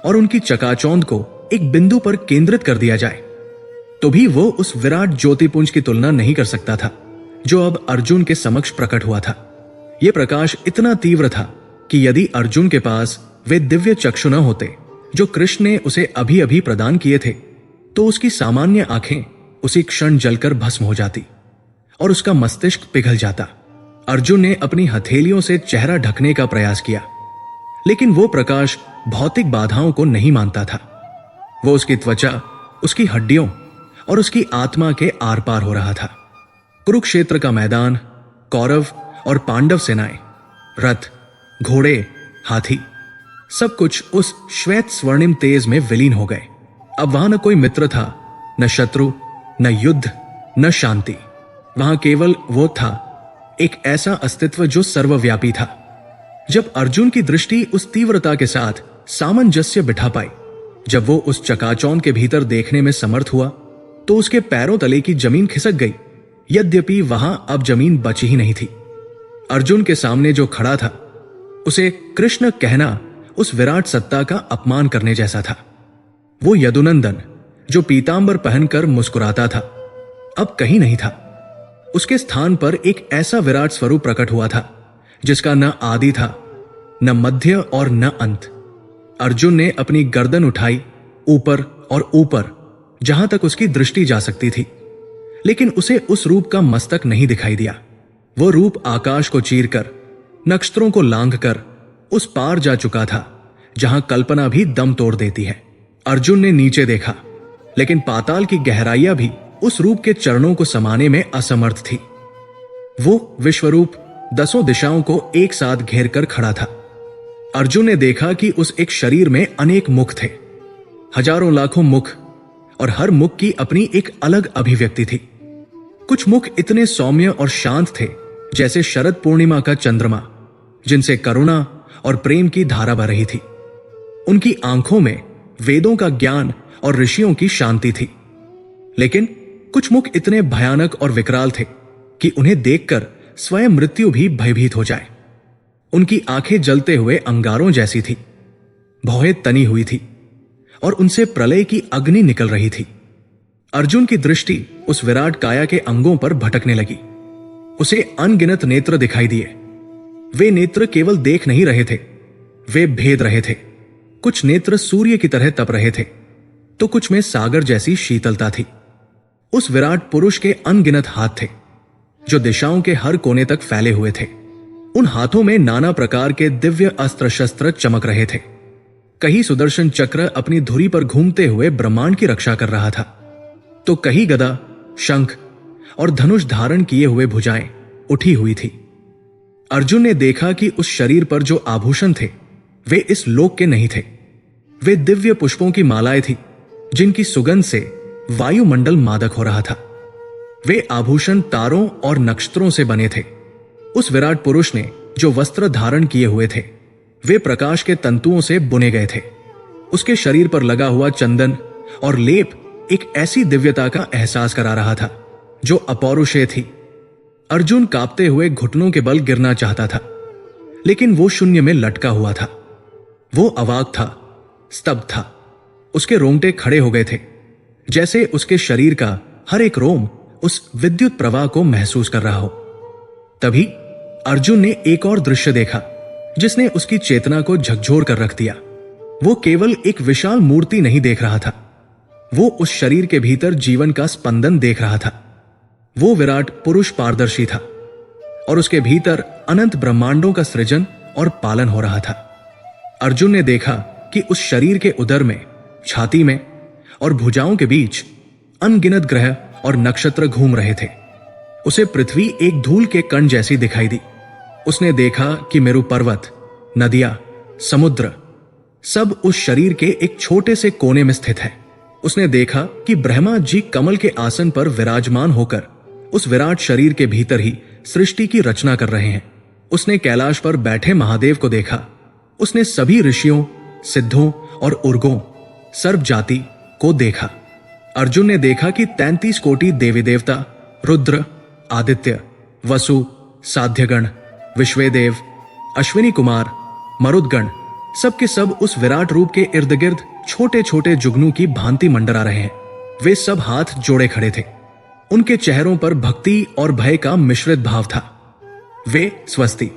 और उनकी चकाचौंध को एक बिंदु पर केंद्रित कर दिया जाए, तो भी वो उस विराट ज्योतिपुंज की तुलना नहीं कर सकता था जो अब अर्जुन के समक्ष प्रकट हुआ था। यह प्रकाश इतना तीव्र था कि यदि अर्जुन के पास वे दिव्य चक्षु न होते जो कृष्ण ने उसे अभी अभी प्रदान किए थे, तो उसकी सामान्य आंखें उसी क्षण जलकर भस्म हो जाती और उसका मस्तिष्क पिघल जाता। अर्जुन ने अपनी हथेलियों से चेहरा ढकने का प्रयास किया, लेकिन वो प्रकाश भौतिक बाधाओं को नहीं मानता था। वो उसकी त्वचा, उसकी हड्डियों और उसकी आत्मा के आर पार हो रहा था। कुरुक्षेत्र का मैदान, कौरव और पांडव सेनाएं, रथ, घोड़े, हाथी, सब कुछ उस श्वेत स्वर्णिम तेज में विलीन हो गए। अब वहां न कोई मित्र था, न शत्रु, न युद्ध, न शांति। वहां केवल वो था, एक ऐसा अस्तित्व जो सर्वव्यापी था। जब अर्जुन की दृष्टि उस तीव्रता के साथ सामंजस्य बिठा पाई, जब वो उस चकाचौंध के भीतर देखने में समर्थ हुआ, तो उसके पैरों तले की जमीन खिसक गई। यद्यपि वहां अब जमीन बची ही नहीं थी। अर्जुन के सामने जो खड़ा था, उसे कृष्ण कहना उस विराट सत्ता का अपमान करने जैसा था। वो यदुनंदन जो पीतांबर पहनकर मुस्कुराता था, अब कहीं नहीं था। उसके स्थान पर एक ऐसा विराट स्वरूप प्रकट हुआ था जिसका न आदि था, न मध्य और न अंत। अर्जुन ने अपनी गर्दन उठाई ऊपर और ऊपर, जहां तक उसकी दृष्टि जा सकती थी, लेकिन उसे उस रूप का मस्तक नहीं दिखाई दिया। वो रूप आकाश को चीरकर, नक्षत्रों को लांघकर उस पार जा चुका था जहां कल्पना भी दम तोड़ देती है। अर्जुन ने नीचे देखा, लेकिन पाताल की गहराइयां भी उस रूप के चरणों को समाने में असमर्थ थी। वो विश्वरूप 10 दिशाओं को एक साथ घेर कर खड़ा था। अर्जुन ने देखा कि उस एक शरीर में अनेक मुख थे, हजारों लाखों मुख, और हर मुख की अपनी एक अलग अभिव्यक्ति थी। कुछ मुख इतने सौम्य और शांत थे जैसे शरद पूर्णिमा का चंद्रमा, जिनसे करुणा और प्रेम की धारा बह रही थी। उनकी आंखों में वेदों का ज्ञान और ऋषियों की शांति थी। लेकिन कुछ मुख इतने भयानक और विकराल थे कि उन्हें देखकर स्वयं मृत्यु भी भयभीत हो जाए। उनकी आंखें जलते हुए अंगारों जैसी थी, भौहें तनी हुई थी और उनसे प्रलय की अग्नि निकल रही थी। अर्जुन की दृष्टि उस विराट काया के अंगों पर भटकने लगी। उसे अनगिनत नेत्र दिखाई दिए। वे नेत्र केवल देख नहीं रहे थे, वे भेद रहे थे। कुछ नेत्र सूर्य की तरह तप रहे थे, तो कुछ में सागर जैसी शीतलता थी। उस विराट पुरुष के अनगिनत हाथ थे जो दिशाओं के हर कोने तक फैले हुए थे। उन हाथों में नाना प्रकार के दिव्य अस्त्र शस्त्र चमक रहे थे। कहीं सुदर्शन चक्र अपनी धुरी पर घूमते हुए ब्रह्मांड की रक्षा कर रहा था, तो कहीं गदा, शंख और धनुष धारण किए हुए भुजाएं उठी हुई थी। अर्जुन ने देखा कि उस शरीर पर जो आभूषण थे वे इस लोक के नहीं थे। वे दिव्य पुष्पों की मालाएं थी जिनकी सुगंध से वायुमंडल मादक हो रहा था। वे आभूषण तारों और नक्षत्रों से बने थे। उस विराट पुरुष ने जो वस्त्र धारण किए हुए थे वे प्रकाश के तंतुओं से बुने गए थे। उसके शरीर पर लगा हुआ चंदन और लेप एक ऐसी दिव्यता का एहसास करा रहा था जो अपौरुषेय थी। अर्जुन कांपते हुए घुटनों के बल गिरना चाहता था, लेकिन वो शून्य में लटका हुआ था। वो अवाक था, स्तब्ध था। उसके रोंगटे खड़े हो गए थे, जैसे उसके शरीर का हर एक रोम उस विद्युत प्रवाह को महसूस कर रहा हो। तभी अर्जुन ने एक और दृश्य देखा जिसने उसकी चेतना को झकझोर कर रख दिया। वो केवल एक विशाल मूर्ति नहीं देख रहा था, वो उस शरीर के भीतर जीवन का स्पंदन देख रहा था। वो विराट पुरुष पारदर्शी था और उसके भीतर अनंत ब्रह्मांडों का सृजन और पालन हो रहा था। अर्जुन ने देखा कि उस शरीर के उदर में, छाती में और भुजाओं के बीच अनगिनत ग्रह और नक्षत्र घूम रहे थे। उसे पृथ्वी एक धूल के कण जैसी दिखाई दी। उसने देखा कि मेरु पर्वत, नदियां, समुद्र सब उस शरीर के एक छोटे से कोने में स्थित है। उसने देखा कि ब्रह्मा जी कमल के आसन पर विराजमान होकर उस विराट शरीर के भीतर ही सृष्टि की रचना कर रहे हैं। उसने कैलाश पर बैठे महादेव को देखा। उसने सभी ऋषियों, सिद्धों और उर्गों, सर्व जाति को देखा। अर्जुन ने देखा कि 33 कोटि देवी देवता, रुद्र, आदित्य, वसु, साध्यगण, विश्वेदेव, अश्विनी कुमार, मरुदगण सब के सब उस विराट रूप के इर्द गिर्द छोटे छोटे जुगनू की भांति मंडरा रहे हैं। वे सब हाथ जोड़े खड़े थे। उनके चेहरों पर भक्ति और भय का मिश्रित भाव था। वे स्वस्ति,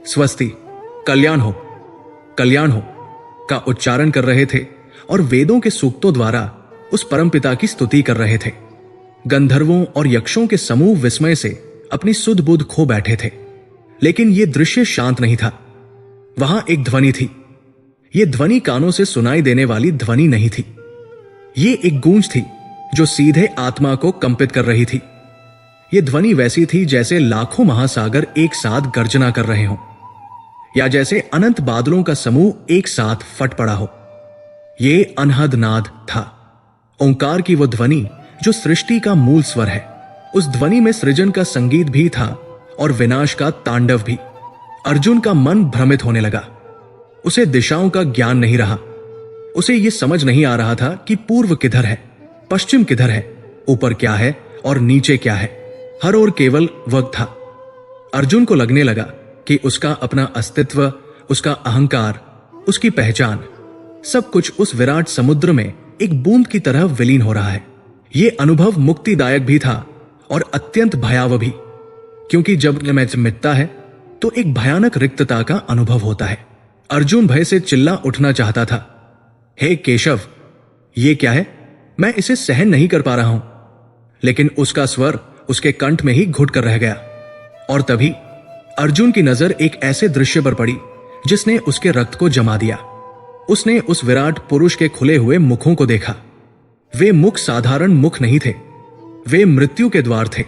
स्वस्ति, कल्याण हो का उच्चारण कर रहे थे और वेदों के सूक्तों द्वारा उस परमपिता की स्तुति कर रहे थे। गंधर्वों और यक्षों के समूह विस्मय से अपनी सुध बुध खो बैठे थे। लेकिन यह दृश्य शांत नहीं था। वहां एक ध्वनि थी। यह ध्वनि कानों से सुनाई देने वाली ध्वनि नहीं थी। ये एक गूंज थी जो सीधे आत्मा को कंपित कर रही थी। यह ध्वनि वैसी थी जैसे लाखों महासागर एक साथ गर्जना कर रहे हों, या जैसे अनंत बादलों का समूह एक साथ फट पड़ा हो। यह अनहद नाद था, ओंकार की वो ध्वनि जो सृष्टि का मूल स्वर है। उस ध्वनि में सृजन का संगीत भी था और विनाश का तांडव भी। अर्जुन का मन भ्रमित होने लगा। उसे दिशाओं का ज्ञान नहीं रहा। उसे यह समझ नहीं आ रहा था कि पूर्व किधर है, पश्चिम किधर है, ऊपर क्या है और नीचे क्या है। हर ओर केवल वक्त था। अर्जुन को लगने लगा कि उसका अपना अस्तित्व, उसका अहंकार, उसकी पहचान सब कुछ उस विराट समुद्र में एक बूंद की तरह विलीन हो रहा है। यह अनुभव मुक्तिदायक भी था और अत्यंत भयावह भी, क्योंकि जब मैं मिटता है तो एक भयानक रिक्तता का अनुभव होता है। अर्जुन भय से चिल्ला उठना चाहता था, हे केशव, ये क्या है? मैं इसे सहन नहीं कर पा रहा हूं। लेकिन उसका स्वर उसके कंठ में ही घुट कर रह गया। और तभी अर्जुन की नजर एक ऐसे दृश्य पर पड़ी जिसने उसके रक्त को जमा दिया। उसने उस विराट पुरुष के खुले हुए मुखों को देखा। वे मुख साधारण मुख नहीं थे, वे मृत्यु के द्वार थे।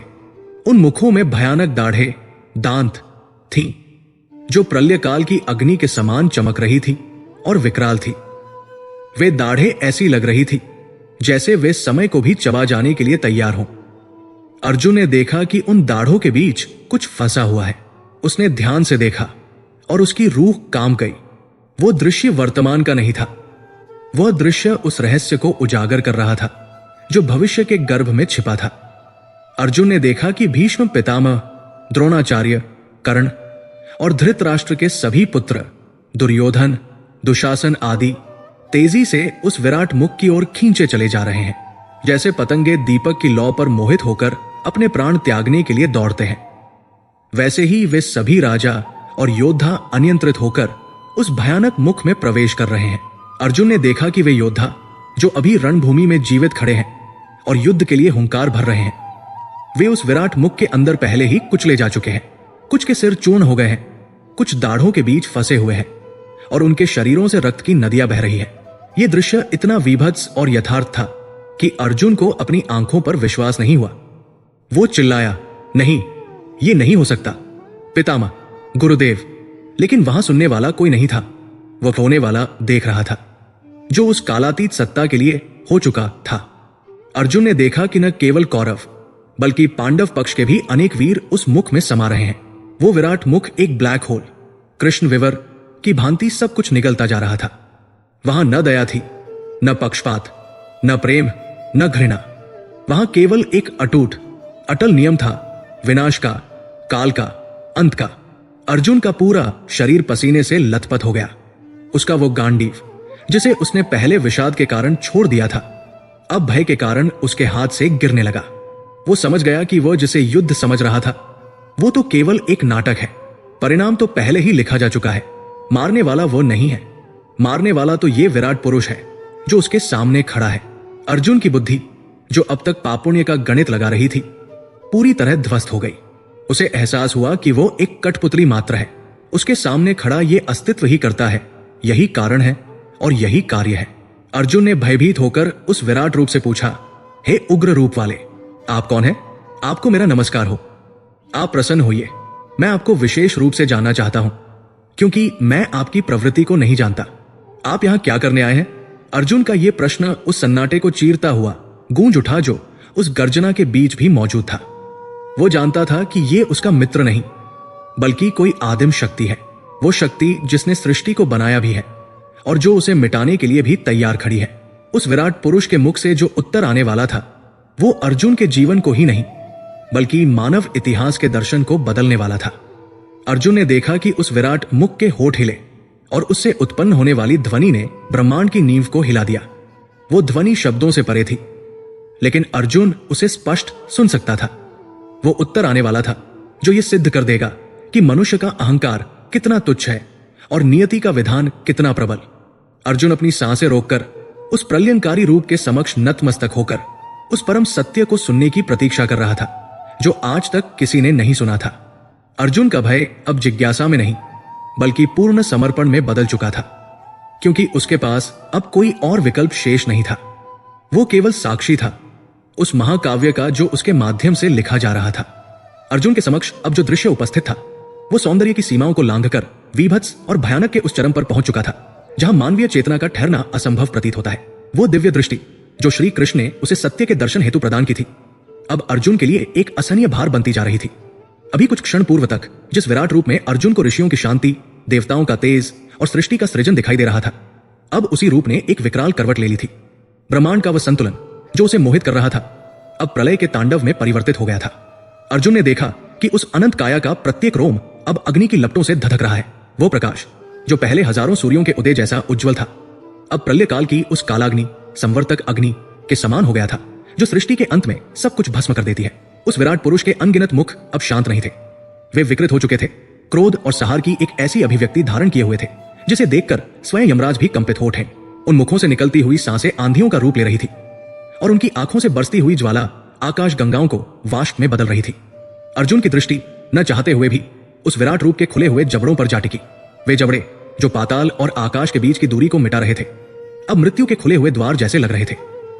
उन मुखों में भयानक दाढ़ें, दांत थी जो प्रलयकाल की अग्नि के समान चमक रही थी और विकराल थी। वे दाढ़ें ऐसी लग रही थी जैसे वे समय को भी चबा जाने के लिए तैयार हों। अर्जुन ने देखा कि उन दाढ़ों के बीच कुछ फंसा हुआ है। उसने ध्यान से देखा और उसकी रूह काम गई। वो दृश्य वर्तमान का नहीं था, वह दृश्य उस रहस्य को उजागर कर रहा था जो भविष्य के गर्भ में छिपा था। अर्जुन ने देखा कि भीष्म पितामह, द्रोणाचार्य, कर्ण और धृतराष्ट्र के सभी पुत्र, दुर्योधन, दुशासन आदि तेजी से उस विराट मुख की ओर खींचे चले जा रहे हैं, जैसे पतंगे दीपक की लौ पर मोहित होकर अपने प्राण त्यागने के लिए दौड़ते हैं। वैसे ही वे सभी राजा और योद्धा अनियंत्रित होकर उस भयानक मुख में प्रवेश कर रहे हैं। अर्जुन ने देखा कि वे योद्धा जो अभी रणभूमि में जीवित खड़े हैं और युद्ध के लिए हुंकार भर रहे हैं, वे उस विराट मुख के अंदर पहले ही कुचले जा चुके हैं। कुछ के सिर चूर्ण हो गए हैं, कुछ दाढ़ों के बीच फंसे हुए हैं और उनके शरीरों से रक्त की नदियां बह रही है। यह दृश्य इतना विभत्स और यथार्थ था कि अर्जुन को अपनी आंखों पर विश्वास नहीं हुआ। वो चिल्लाया, नहीं, ये नहीं हो सकता, पितामह, गुरुदेव। लेकिन वहां सुनने वाला कोई नहीं था। वह होने वाला देख रहा था जो उस कालातीत सत्ता के लिए हो चुका था। अर्जुन ने देखा कि न केवल कौरव बल्कि पांडव पक्ष के भी अनेक वीर उस मुख में समा रहे हैं। वो विराट मुख एक ब्लैक होल, कृष्ण विवर की भांति सब कुछ निगलता जा रहा था। वहां न दया थी, न पक्षपात, न प्रेम, न घृणा। वहां केवल एक अटूट अटल नियम था, विनाश का, काल का, अंत का। अर्जुन का पूरा शरीर पसीने से लथपथ हो गया। उसका वो गांडीव जिसे उसने पहले विषाद के कारण छोड़ दिया था, अब भय के कारण उसके हाथ से गिरने लगा। वो समझ गया कि वह जिसे युद्ध समझ रहा था वो तो केवल एक नाटक है। परिणाम तो पहले ही लिखा जा चुका है। मारने वाला वो नहीं है, मारने वाला तो ये विराट पुरुष है जो उसके सामने खड़ा है। अर्जुन की बुद्धि जो अब तक पापुण्य का गणित लगा रही थी पूरी तरह ध्वस्त हो गई। उसे एहसास हुआ कि वो एक कठपुतली मात्र है। उसके सामने खड़ा ये अस्तित्व ही करता है, यही कारण है और यही कार्य है। अर्जुन ने भयभीत होकर उस विराट रूप से पूछा, हे उग्र रूप वाले, आप कौन हैं? आपको मेरा नमस्कार हो। आप प्रसन्न होइए, मैं आपको विशेष रूप से जानना चाहता हूं क्योंकि मैं आपकी प्रवृत्ति को नहीं जानता। आप यहां क्या करने आए हैं? अर्जुन का यह प्रश्न उस सन्नाटे को चीरता हुआ गूंज उठा जो उस गर्जना के बीच भी मौजूद था। वो जानता था कि ये उसका मित्र नहीं बल्कि कोई आदिम शक्ति है, वो शक्ति जिसने सृष्टि को बनाया भी है और जो उसे मिटाने के लिए भी तैयार खड़ी है। उस विराट पुरुष के मुख से जो उत्तर आने वाला था वो अर्जुन के जीवन को ही नहीं बल्कि मानव इतिहास के दर्शन को बदलने वाला था। अर्जुन ने देखा कि उस विराट मुख के होठ हिले और उससे उत्पन्न होने वाली ध्वनि ने ब्रह्मांड की नींव को हिला दिया। वो ध्वनि शब्दों से परे थी लेकिन अर्जुन उसे स्पष्ट सुन सकता था। वो उत्तर आने वाला था जो ये सिद्ध कर देगा कि मनुष्य का अहंकार कितना तुच्छ है और नियति का विधान कितना प्रबल। अर्जुन अपनी सांसें रोककर उस प्रलयंकारी रूप के समक्ष नतमस्तक होकर उस परम सत्य को सुनने की प्रतीक्षा कर रहा था जो आज तक किसी ने नहीं सुना था। अर्जुन का भय अब जिज्ञासा में नहीं बल्कि पूर्ण समर्पण में बदल चुका था क्योंकि उसके पास अब कोई और विकल्प शेष नहीं था। वो केवल साक्षी था उस महाकाव्य का जो उसके माध्यम से लिखा जा रहा था। अर्जुन के समक्ष अब जो दृश्य उपस्थित था वो सौंदर्य की सीमाओं को लांघकर विभत्स और भयानक के उस चरम पर पहुंच चुका था जहां मानवीय चेतना का ठहरना असंभव प्रतीत होता है। वो दिव्य दृष्टि जो श्री कृष्ण ने उसे सत्य के दर्शन हेतु प्रदान की थी अब अर्जुन के लिए एक असहनीय भार बनती जा रही थी। अभी कुछ क्षण पूर्व तक जिस विराट रूप में अर्जुन को ऋषियों की शांति, देवताओं का तेज और सृष्टि का सृजन दिखाई दे रहा था, अब उसी रूप ने एक विकराल करवट ले ली थी। ब्रह्मांड का वह संतुलन जो उसे मोहित कर रहा था अब प्रलय के तांडव में परिवर्तित हो गया था। अर्जुन ने देखा कि उस अनंत काया का प्रत्येक रोम अब अग्नि की लपटों से धधक रहा है। वो प्रकाश जो पहले हजारों सूर्यों के उदय जैसा उज्जवल था अब प्रलय काल की उस कालाग्नि, संवर्तक अग्नि के समान हो गया था जो सृष्टि के अंत में सब कुछ भस्म कर देती है। उस विराट पुरुष के अनगिनत मुख अब शांत नहीं थे, वे विकृत हो चुके थे। क्रोध और सहार की एक ऐसी अभिव्यक्ति धारण किए हुए थे जिसे देखकर स्वयं यमराज भी कंपित हो उठे। उन मुखों से निकलती हुई सांसें आंधियों का रूप ले रही थी और उनकी आंखों से बरसती हुई ज्वाला आकाश गंगाओं को वाष्प में बदल रही थी। अर्जुन की दृष्टि न चाहते हुए भी उस विराट रूप के खुले हुए जबड़ों पर जा टिकी। वे जबड़े जो पाताल और आकाश के बीच की दूरी को मिटा रहे थे, अब मृत्यु के खुले हुए द्वार जैसे लग रहे थे।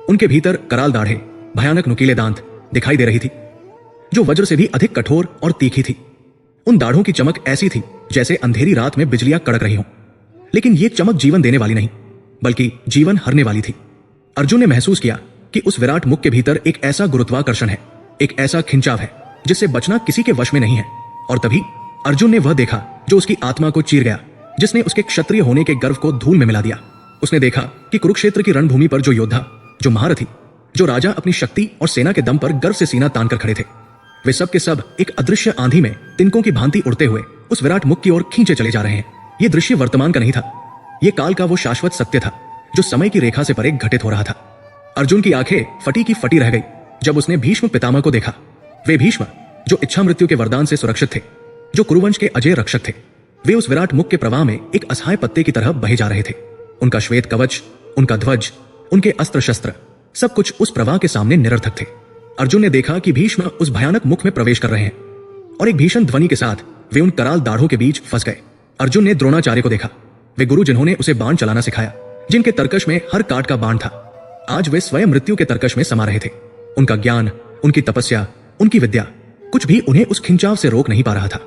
उनके भीतर कराल दाढ़े, भयानक नुकीले दांत दिखाई दे रही थी, जो वज्र से भी अधिक कठोर और तीखी थी। उन दाढ़ों की चमक ऐसी थी जैसे अंधेरी रात में बिजलियां कड़क रही हों। लेकिन ये चमक जीवन देने वाली नहीं, बल्कि जीवन हरने वाली थी। अर्जुन ने महसूस किया कि उस विराट मुख के भीतर एक ऐसा गुरुत्वाकर्षण है, एक ऐसा खिंचाव है जिससे बचना किसी के वश में नहीं है। और तभी अर्जुन ने वह देखा जो उसकी आत्मा को चीर गया, जिसने उसके क्षत्रिय होने के गर्व को धूल में मिला दिया। उसने देखा कि कुरुक्षेत्र की रणभूमि पर जो योद्धा, जो महारथी, जो राजा अपनी शक्ति और सेना के दम पर गर्व से सीना तान कर खड़े थे, वे सब के सब एक अदृश्य आंधी में तिनकों की भांति उड़ते हुए उस विराट मुख की ओर खींचे चले जा रहे हैं। ये दृश्य वर्तमान का नहीं था, ये काल का वो शाश्वत सत्य था जो समय की रेखा से परे घटित हो रहा था। अर्जुन की आंखें फटी की फटी रह गई जब उसने भीष्म पितामह को देखा। वे भीष्म जो इच्छा मृत्यु के वरदान से सुरक्षित थे, जो कुरुवंश के अजय रक्षक थे, वे उस विराट मुख के प्रवाह में एक असहाय पत्ते की तरह बहे जा रहे थे। उनका श्वेत कवच, उनका ध्वज, उनके अस्त्र शस्त्र, सब कुछ उस प्रवाह के सामने निरर्थक थे। अर्जुन ने देखा कि भीष्म उस भयानक मुख में प्रवेश कर रहे हैं और एक भीषण ध्वनि के साथ वे उन कराल दाढ़ों के बीच फंस गए। अर्जुन ने द्रोणाचार्य को देखा, वे गुरु जिन्होंने उसे बाण चलाना सिखाया, जिनके तरकश में हर काट का बाण था, आज वे स्वयं मृत्यु के तरकश में समा रहे थे। उनका ज्ञान, उनकी तपस्या, उनकी विद्या, कुछ भी उन्हें उस खिंचाव से रोक नहीं पा रहा था।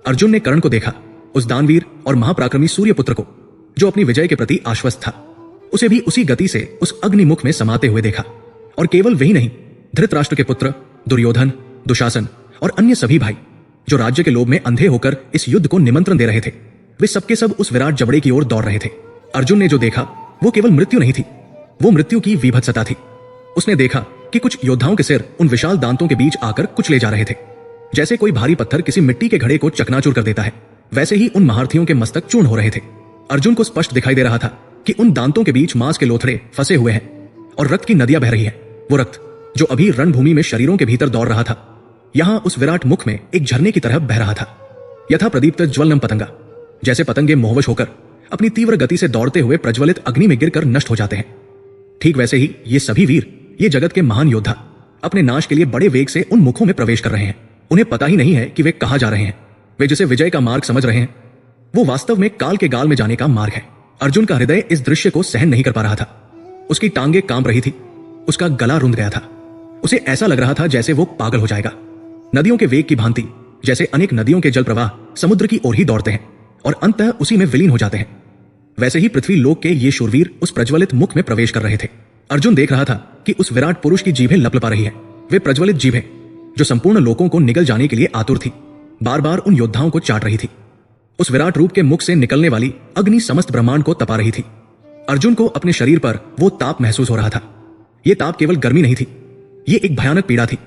अर्जुन ने कर्ण को देखा, उस दानवीर और महापराक्रमी सूर्यपुत्र को, जो अपनी विजय के प्रति आश्वस्त था। उसे भी उसी गति से उस अग्निमुख में समाते हुए देखा। और केवल वही नहीं, धृतराष्ट्र के पुत्र दुर्योधन, दुशासन और अन्य सभी भाई जो राज्य के लोभ में अंधे होकर इस युद्ध को निमंत्रण दे रहे थे, वे सबके सब उस विराट जबड़े की ओर दौड़ रहे थे। अर्जुन ने जो देखा वो केवल मृत्यु नहीं थी, वो मृत्यु की विभत्सता थी। उसने देखा कि कुछ योद्धाओं के सिर उन विशाल दांतों के बीच आकर कुचले जा रहे थे। जैसे कोई भारी पत्थर किसी मिट्टी के घड़े को चकनाचूर कर देता है, वैसे ही उन महारथियों के मस्तक चूर्ण हो रहे थे। अर्जुन को स्पष्ट दिखाई दे रहा था कि उन दांतों के बीच मांस के लोथड़े फंसे हुए हैं और रक्त की नदियां बह रही है। वो रक्त जो अभी रणभूमि में शरीरों के भीतर दौड़ रहा था, यहां उस विराट मुख में एक झरने की तरह बह रहा था। यथा प्रदीप्त ज्वलनम पतंगा, जैसे पतंगे मोहवश होकर अपनी तीव्र गति से दौड़ते हुए प्रज्वलित अग्नि में गिरकर नष्ट हो जाते हैं, ठीक वैसे ही ये सभी वीर, ये जगत के महान योद्धा अपने नाश के लिए बड़े वेग से उन मुखों में प्रवेश कर रहे हैं। उन्हें पता ही नहीं है कि वे कहां जा रहे हैं। वे जिसे विजय का मार्ग समझ रहे हैं, वो वास्तव में काल के गाल में जाने का मार्ग है। अर्जुन का हृदय इस दृश्य को सहन नहीं कर पा रहा था। उसकी टांगे कांप रही थी, उसका गला रुंध गया था। उसे ऐसा लग रहा था जैसे वो पागल हो जाएगा। नदियों के वेग की भांति जैसे अनेक नदियों के जल प्रवाह समुद्र की ओर ही दौड़ते हैं और अंततः उसी में विलीन हो जाते हैं, वैसे ही पृथ्वी लोक के ये शूरवीर उस प्रज्वलित मुख में प्रवेश कर रहे थे। अर्जुन देख रहा था कि उस विराट पुरुष की जीभें लपलपा रही है। वे प्रज्वलित जीभें जो संपूर्ण लोकों को निगल जाने के लिए आतुर थी, बार बार उन योद्धाओं को चाट रही थी। उस विराट रूप के मुख से निकलने वाली अग्नि समस्त ब्रह्मांड को तपा रही थी। अर्जुन को अपने शरीर पर वो ताप महसूस हो रहा था। ये ताप केवल गर्मी नहीं थी, ये एक भयानक पीड़ा थी,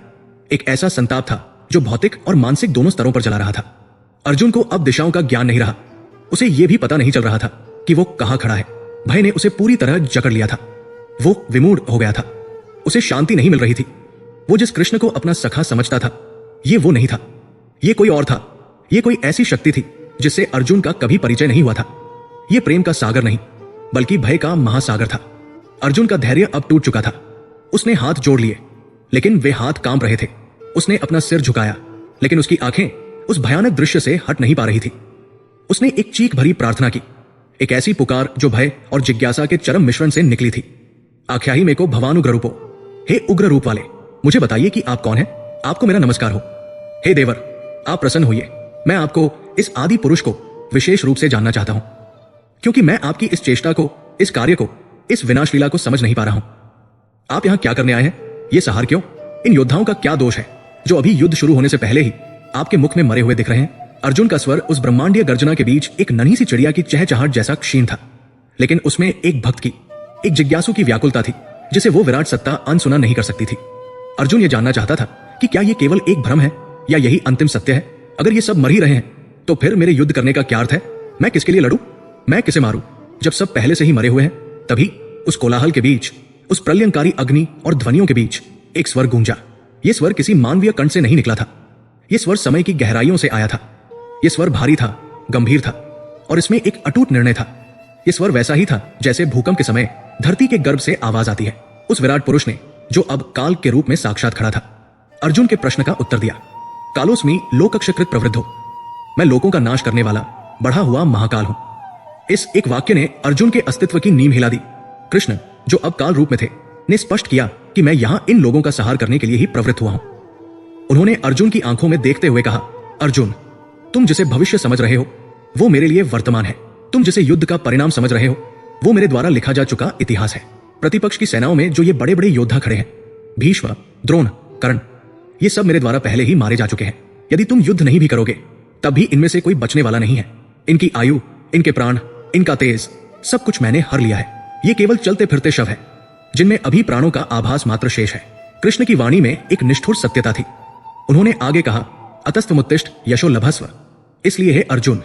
एक ऐसा संताप था जो भौतिक और मानसिक दोनों स्तरों पर चला रहा था। अर्जुन को अब दिशाओं का ज्ञान नहीं रहा। उसे यह भी पता नहीं चल रहा था कि वो कहां खड़ा है। भय ने उसे पूरी तरह जकड़ लिया था। वो विमूढ़ हो गया था। उसे शांति नहीं मिल रही थी। वो जिस कृष्ण को अपना सखा समझता था, ये वो नहीं था, ये कोई और था। ये कोई ऐसी शक्ति थी जिससे अर्जुन का कभी परिचय नहीं हुआ था। ये प्रेम का सागर नहीं, बल्कि भय का महासागर था। अर्जुन का धैर्य अब टूट चुका था। उसने हाथ जोड़ लिए, लेकिन वे हाथ कांप रहे थे। उसने अपना सिर झुकाया, लेकिन उसकी आंखें उस भयानक दृश्य से हट नहीं पा रही थी। उसने एक चीख भरी प्रार्थना की, एक ऐसी पुकार जो भय और जिज्ञासा के चरम मिश्रण से निकली थी। आख्याही में को भवानुग्र रूपो, हे उग्र रूप वाले, मुझे बताइए कि आप कौन हैं? आपको मेरा नमस्कार हो। हे देवर, आप प्रसन्न होइए। मैं आपको, इस आदि पुरुष को विशेष रूप से जानना चाहता हूं, क्योंकि मैं आपकी इस चेष्टा को, इस कार्य को, इस विनाश लीला को समझ नहीं पा रहा हूं। आप यहां क्या करने आए हैं? ये सहार क्यों? इन योद्धाओं का क्या दोष है जो अभी युद्ध शुरू होने से पहले ही आपके मुख में मरे हुए दिख रहे हैं? अर्जुन का स्वर उस ब्रह्मांडीय गर्जना के बीच एक नन्ही सी चिड़िया की चहचहाट जैसा क्षीण था, लेकिन उसमें एक भक्त की, एक जिज्ञासु की व्याकुलता थी जिसे वो विराट सत्ता अनसुना नहीं कर सकती थी। अर्जुन ये जानना चाहता था कि क्या ये केवल एक भ्रम है या यही अंतिम सत्य है? अगर ये सब मर ही रहे हैं तो फिर मेरे युद्ध करने का क्या अर्थ है? मैं किसके लिए लड़ूं? मैं किसे मारूं? जब सब पहले से ही मरे हुए हैं। तभी उस कोलाहल के बीच, उस प्रलयंकारी अग्नि और ध्वनियों के बीच एक स्वर गूंजा। यह स्वर किसी मानवीय कंठ से नहीं निकला था। यह स्वर समय की गहराइयों से आया था। यह स्वर भारी था, गंभीर था, और इसमें एक अटूट निर्णय था। यह स्वर वैसा ही था जैसे भूकंप के समय धरती के गर्भ से आवाज आती है। उस विराट पुरुष ने, जो अब काल के रूप में साक्षात खड़ा था, अर्जुन के प्रश्न का उत्तर दिया। कालोस्मी लोकक्षकृत प्रवृद्धो, मैं लोकों का नाश करने वाला बढ़ा हुआ महाकाल हूं। इस एक वाक्य ने अर्जुन के अस्तित्व की नींव हिला दी। कृष्ण, जो अब काल रूप में थे, ने स्पष्ट किया कि मैं यहां इन लोगों का संहार करने के लिए ही प्रवृत्त हुआ हूं। उन्होंने अर्जुन की आंखों में देखते हुए कहा, अर्जुन, तुम जिसे भविष्य समझ रहे हो वो मेरे लिए वर्तमान है। तुम जिसे युद्ध का परिणाम समझ रहे हो वो मेरे द्वारा लिखा जा चुका इतिहास है। प्रतिपक्ष की सेनाओं में जो ये बड़े बड़े योद्धा खड़े हैं, भीष्म, द्रोण, कर्ण, ये सब मेरे द्वारा पहले ही मारे जा चुके हैं। यदि तुम युद्ध नहीं भी करोगे तब भी इनमें से कोई बचने वाला नहीं है। इनकी आयु, इनके प्राण, इनका तेज, सब कुछ मैंने हर लिया है। ये केवल चलते फिरते शव है जिनमें अभी प्राणों का आभास मात्र शेष है। कृष्ण की वाणी में एक निष्ठुर सत्यता थी। उन्होंने आगे कहा, अतस्त्वमुत्तिष्ठ यशो लभस्व, इसलिए हे अर्जुन,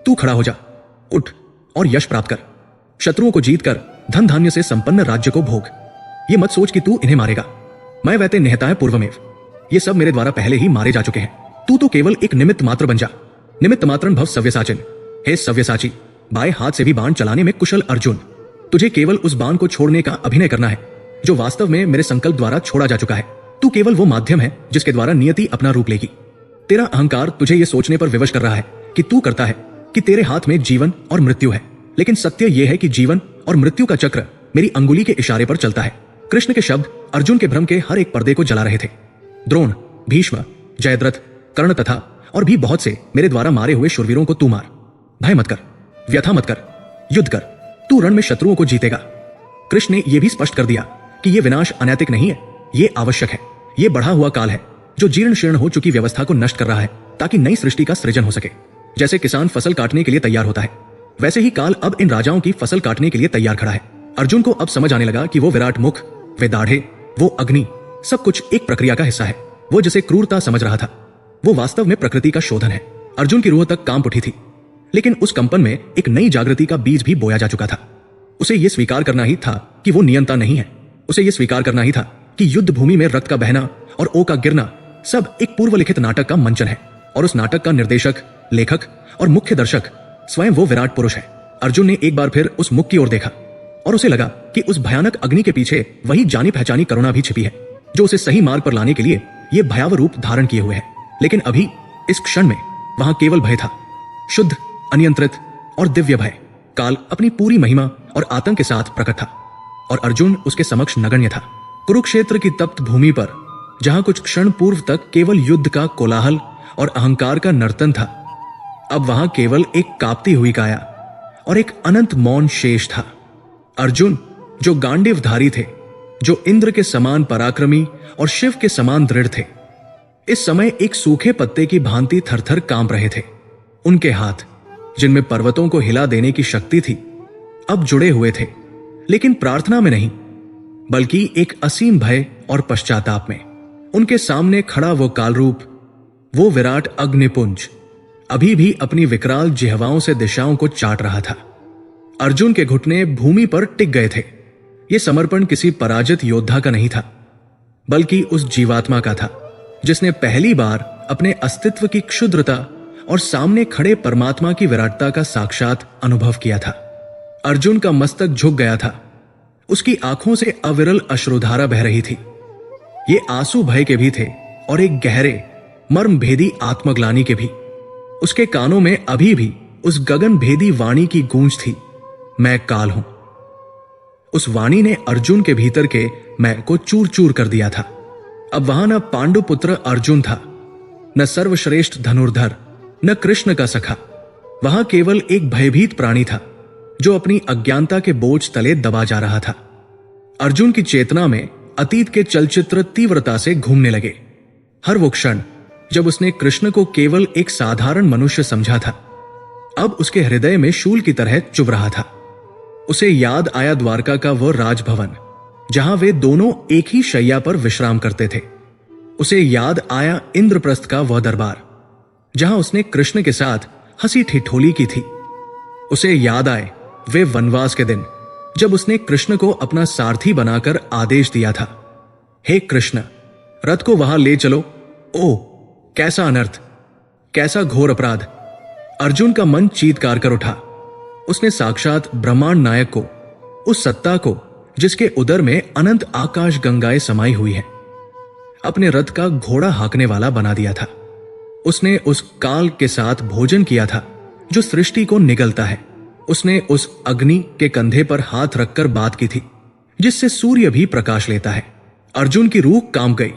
तू खड़ा हो जा, उठ और यश प्राप्त कर। शत्रुओं को जीतकर धन धान्य से संपन्न राज्य को भोग। ये मत सोच कि तू इन्हें मारेगा। मैं वैते निहताय पूर्वमेव, ये सब मेरे द्वारा पहले ही मारे जा चुके हैं। तू तो केवल एक निमित्त मात्र बन जा। निमित्त मात्रन भव सव्यसाचिन, हे सव्यसाची, बाएं हाथ से भी बाण चलाने में कुशल अर्जुन, तुझे केवल उस बाण को छोड़ने का अभिनय करना है जो वास्तव में मेरे संकल्प द्वारा छोड़ा जा चुका है। तू केवल वो माध्यम है जिसके द्वारा नियति अपना रूप लेगी। तेरा अहंकार तुझे ये सोचने पर विवश कर रहा है कि तू करता है कि तेरे हाथ में जीवन और मृत्यु है, लेकिन सत्य यह है कि जीवन और मृत्यु का चक्र मेरी अंगुली के इशारे पर चलता है। कृष्ण के शब्द अर्जुन के भ्रम के हर एक पर्दे को जला रहे थे। द्रोण, भीष्म, जयद्रथ, कर्ण तथा और भी बहुत से मेरे द्वारा मारे हुए शूरवीरों को तू मार। भय मत कर, व्यथा मत कर, युद्ध कर, तू रण में शत्रुओं को जीतेगा। कृष्ण ने यह भी स्पष्ट कर दिया कि यह विनाश अनैतिक नहीं है, यह आवश्यक है। यह बढ़ा हुआ काल है जो जीर्ण शीर्ण हो चुकी व्यवस्था को नष्ट कर रहा है ताकि नई सृष्टि का सृजन हो सके। जैसे किसान फसल काटने के लिए तैयार होता है, वैसे ही काल अब इन राजाओं की फसल काटने के लिए तैयार खड़ा है। अर्जुन को अब समझ आने लगा कि वो विराट मुख, वे दाढ़े, वो अग्नि, सब कुछ एक प्रक्रिया का हिस्सा है। वो जिसे क्रूरता समझ रहा था वो वास्तव में प्रकृति का शोधन है। अर्जुन की रूह तक कांप उठी थी, लेकिन उस कंपन में एक नई जागृति का बीज भी बोया जा चुका था। उसे यह स्वीकार करना ही था कि वो नियंता नहीं है। उसे यह स्वीकार करना ही था कि युद्ध भूमि में रक्त का बहना और ओ का गिरना सब एक पूर्व लिखित नाटक का मंचन है, और उस नाटक का निर्देशक, लेखक और मुख्य दर्शक स्वयं वो विराट पुरुष है। अर्जुन ने एक बार फिर उस मुख की ओर देखा और उसे लगा कि उस भयानक अग्नि के पीछे वही जानी पहचानी करुणा भी छिपी है जो उसे सही मार्ग पर लाने के लिए ये भयावह रूप धारण किए हुए है। लेकिन अभी इस क्षण में वहां केवल भय था, शुद्ध, अनियंत्रित और दिव्य भय। काल अपनी पूरी महिमा और आतंक के साथ प्रकट था और अर्जुन उसके समक्ष नगण्य था। कुरुक्षेत्र की तप्त भूमि पर जहां कुछ क्षण पूर्व तक केवल युद्ध का कोलाहल और अहंकार का नर्तन था, अब वहां केवल एक कांपती हुई काया और एक अनंत मौन शेष था। अर्जुन, जो गांडीवधारी थे, जो इंद्र के समान पराक्रमी और शिव के समान दृढ़ थे, इस समय एक सूखे पत्ते की भांति थरथर कांप रहे थे। उनके हाथ, जिनमें पर्वतों को हिला देने की शक्ति थी, अब जुड़े हुए थे, लेकिन प्रार्थना में नहीं, बल्कि एक असीम भय और पश्चाताप में। उनके सामने खड़ा वो कालरूप, वो विराट अग्निपुंज अभी भी अपनी विकराल जिह्वाओं से दिशाओं को चाट रहा था। अर्जुन के घुटने भूमि पर टिक गए थे। यह समर्पण किसी पराजित योद्धा का नहीं था, बल्कि उस जीवात्मा का था जिसने पहली बार अपने अस्तित्व की क्षुद्रता और सामने खड़े परमात्मा की विराटता का साक्षात अनुभव किया था। अर्जुन का मस्तक झुक गया था, उसकी आंखों से अविरल अश्रुधारा बह रही थी। ये आंसू भय के भी थे और एक गहरे मर्म भेदी आत्मग्लानि के भी। उसके कानों में अभी भी उस गगन भेदी वाणी की गूंज थी, मैं काल हूं। उस वाणी ने अर्जुन के भीतर के मैं को चूर चूर कर दिया था। अब वहां न पांडुपुत्र अर्जुन था, न सर्वश्रेष्ठ धनुर्धर, न कृष्ण का सखा। वहां केवल एक भयभीत प्राणी था जो अपनी अज्ञानता के बोझ तले दबा जा रहा था। अर्जुन की चेतना में अतीत के चलचित्र तीव्रता से घूमने लगे। हर वो क्षण जब उसने कृष्ण को केवल एक साधारण मनुष्य समझा था, अब उसके हृदय में शूल की तरह चुभ रहा था। उसे याद आया द्वारका का वो राजभवन जहां वे दोनों एक ही शैया पर विश्राम करते थे। उसे याद आया इंद्रप्रस्थ का वह दरबार जहां उसने कृष्ण के साथ हंसी ठिठोली की थी। उसे याद आए वे वनवास के दिन जब उसने कृष्ण को अपना सारथी बनाकर आदेश दिया था, हे कृष्ण, रथ को वहां ले चलो। ओ कैसा अनर्थ, कैसा घोर अपराध। अर्जुन का मन चीत्कार कर उठा। उसने साक्षात ब्रह्मांड नायक को, उस सत्ता को जिसके उदर में अनंत आकाश गंगाएं समाई हुई है, अपने रथ का घोड़ा हाँकने वाला बना दिया था। उसने उस काल के साथ भोजन किया था जो सृष्टि को निगलता है। उसने उस अग्नि के कंधे पर हाथ रखकर बात की थी जिससे सूर्य भी प्रकाश लेता है। अर्जुन की रूह कांप गई।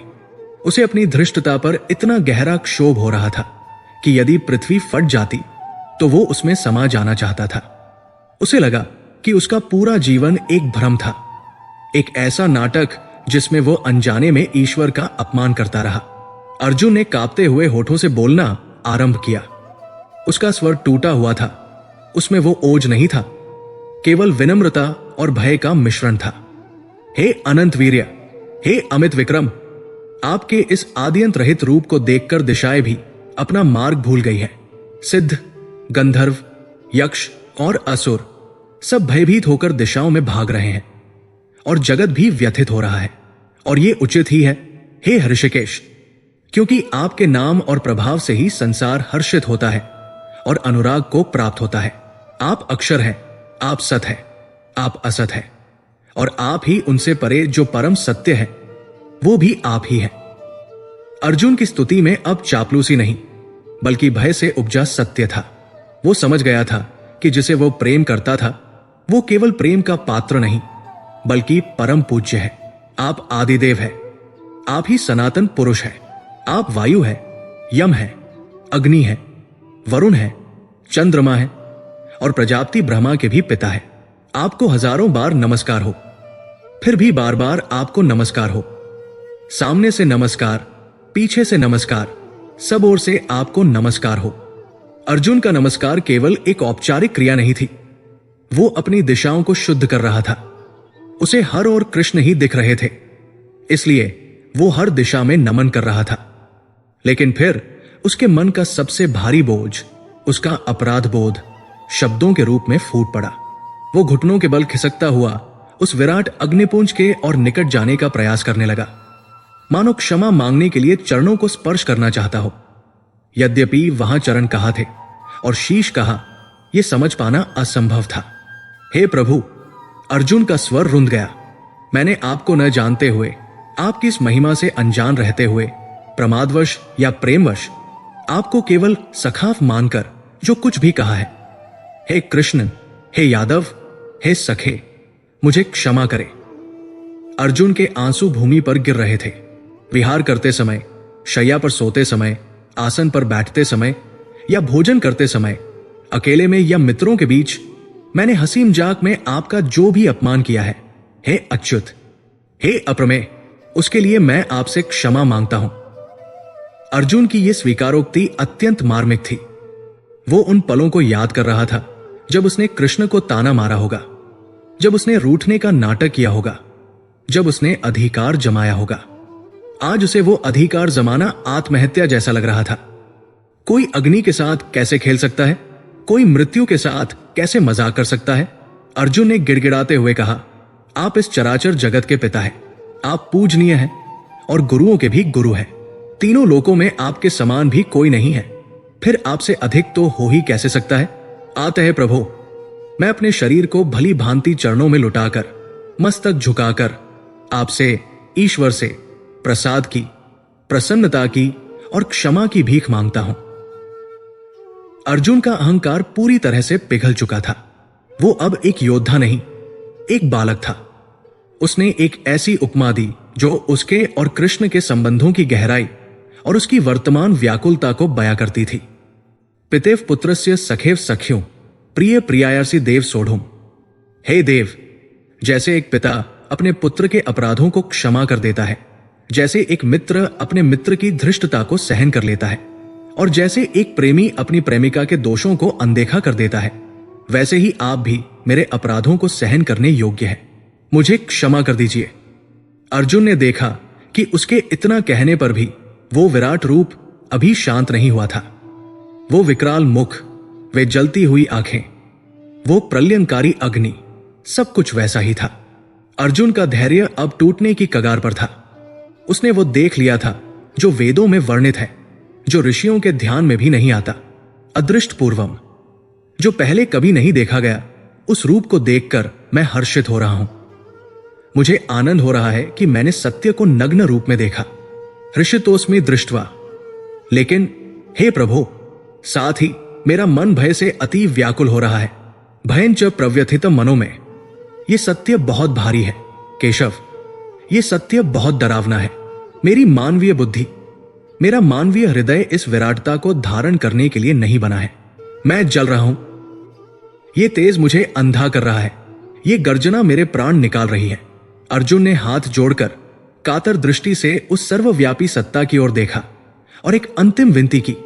उसे अपनी धृष्टता पर इतना गहरा क्षोभ हो रहा था कि यदि पृथ्वी फट जाती तो वो उसमें समा जाना चाहता था। उसे लगा कि उसका पूरा जीवन एक भ्रम था, एक ऐसा नाटक जिसमें वो अनजाने में ईश्वर का अपमान करता रहा। अर्जुन ने कांपते हुए होठों से बोलना आरंभ किया। उसका स्वर टूटा हुआ था। उसमें वो ओज नहीं था, केवल विनम्रता और भय का मिश्रण था। हे अनंत वीर्य, हे अमित विक्रम, आपके इस आद्यंत रहित रूप को देखकर दिशाएं भी अपना मार्ग भूल गई है। सिद्ध, गंधर्व, यक्ष और असुर सब भयभीत होकर दिशाओं में भाग रहे हैं और जगत भी व्यथित हो रहा है। और ये उचित ही है, हे ऋषिकेश, क्योंकि आपके नाम और प्रभाव से ही संसार हर्षित होता है और अनुराग को प्राप्त होता है। आप अक्षर हैं, आप सत हैं, आप असत हैं, और आप ही उनसे परे जो परम सत्य है वो भी आप ही हैं। अर्जुन की स्तुति में अब चापलूसी नहीं बल्कि भय से उपजा सत्य था। वो समझ गया था कि जिसे वो प्रेम करता था वो केवल प्रेम का पात्र नहीं बल्कि परम पूज्य है। आप आदिदेव है, आप ही सनातन पुरुष है। आप वायु है, यम है, अग्नि है, वरुण है, चंद्रमा है और प्रजापति ब्रह्मा के भी पिता है। आपको हजारों बार नमस्कार हो, फिर भी बार बार आपको नमस्कार हो। सामने से नमस्कार, पीछे से नमस्कार, सब ओर से आपको नमस्कार हो। अर्जुन का नमस्कार केवल एक औपचारिक क्रिया नहीं थी, वो अपनी दिशाओं को शुद्ध कर रहा था। उसे हर ओर कृष्ण ही दिख रहे थे, इसलिए वो हर दिशा में नमन कर रहा था। लेकिन फिर उसके मन का सबसे भारी बोझ, उसका अपराध बोध, शब्दों के रूप में फूट पड़ा। वो घुटनों के बल खिसकता हुआ उस विराट अग्निपुंज के और निकट जाने का प्रयास करने लगा, मानो क्षमा मांगने के लिए चरणों को स्पर्श करना चाहता हो। यद्यपि वहां चरण कहाँ थे और शीश कहाँ, यह समझ पाना असंभव था। हे प्रभु, अर्जुन का स्वर रुंध गया। मैंने आपको न जानते हुए, आपकी इस महिमा से अनजान रहते हुए, प्रमादवश या प्रेमवश आपको केवल सखाफ मानकर जो कुछ भी कहा है। हे कृष्ण, हे यादव, हे सखे, मुझे क्षमा करे। अर्जुन के आंसू भूमि पर गिर रहे थे। विहार करते समय, शैया पर सोते समय, आसन पर बैठते समय या भोजन करते समय, अकेले में या मित्रों के बीच, मैंने हंसी मजाक में आपका जो भी अपमान किया है, हे अच्युत, हे अप्रमेय, उसके लिए मैं आपसे क्षमा मांगता हूं। अर्जुन की यह स्वीकारोक्ति अत्यंत मार्मिक थी। वो उन पलों को याद कर रहा था जब उसने कृष्ण को ताना मारा होगा, जब उसने रूठने का नाटक किया होगा, जब उसने अधिकार जमाया होगा। आज उसे वो अधिकार जमाना आत्महत्या जैसा लग रहा था। कोई अग्नि के साथ कैसे खेल सकता है, कोई मृत्यु के साथ कैसे मजाक कर सकता है। अर्जुन ने गिड़गिड़ाते हुए कहा, आप इस चराचर जगत के पिता हैं, आप पूजनीय हैं और गुरुओं के भी गुरु हैं। तीनों लोकों में आपके समान भी कोई नहीं है, फिर आपसे अधिक तो हो ही कैसे सकता है। आते प्रभु, मैं अपने शरीर को भली भांति चरणों में लुटाकर, मस्तक झुकाकर आपसे, ईश्वर से प्रसाद की, प्रसन्नता की और क्षमा की भीख मांगता हूं। अर्जुन का अहंकार पूरी तरह से पिघल चुका था। वो अब एक योद्धा नहीं, एक बालक था। उसने एक ऐसी उपमा दी जो उसके और कृष्ण के संबंधों की गहराई और उसकी वर्तमान व्याकुलता को बयां करती थी। पितेव पुत्रस्य सखेव सख्युं प्रिय प्रियायासि देव सोढ़ुम। हे देव, जैसे एक पिता अपने पुत्र के अपराधों को क्षमा कर देता है, जैसे एक मित्र अपने मित्र की धृष्टता को सहन कर लेता है, और जैसे एक प्रेमी अपनी प्रेमिका के दोषों को अनदेखा कर देता है, वैसे ही आप भी मेरे अपराधों को सहन करने योग्य हैं। मुझे क्षमा कर दीजिए। अर्जुन ने देखा कि उसके इतना कहने पर भी वो विराट रूप अभी शांत नहीं हुआ था। वो विकराल मुख, वे जलती हुई आंखें, वो प्रलयंकारी अग्नि, सब कुछ वैसा ही था। अर्जुन का धैर्य अब टूटने की कगार पर था। उसने वो देख लिया था जो वेदों में वर्णित है, जो ऋषियों के ध्यान में भी नहीं आता, अदृष्ट पूर्वम, जो पहले कभी नहीं देखा गया। उस रूप को देखकर मैं हर्षित हो रहा हूं। मुझे आनंद हो रहा है कि मैंने सत्य को नग्न रूप में देखा। हृषितोस्मि दृष्ट्वा। लेकिन हे प्रभो, साथ ही मेरा मन भय से अति व्याकुल हो रहा है। भयंच प्रव्यथित मनो में। ये सत्य बहुत भारी है केशव, ये सत्य बहुत डरावना है। मेरी मानवीय बुद्धि, मेरा मानवीय हृदय इस विराटता को धारण करने के लिए नहीं बना है। मैं जल रहा हूं, ये तेज मुझे अंधा कर रहा है, ये गर्जना मेरे प्राण निकाल रही है। अर्जुन ने हाथ जोड़कर कातर दृष्टि से उस सर्वव्यापी सत्ता की ओर देखा और एक अंतिम विनती की,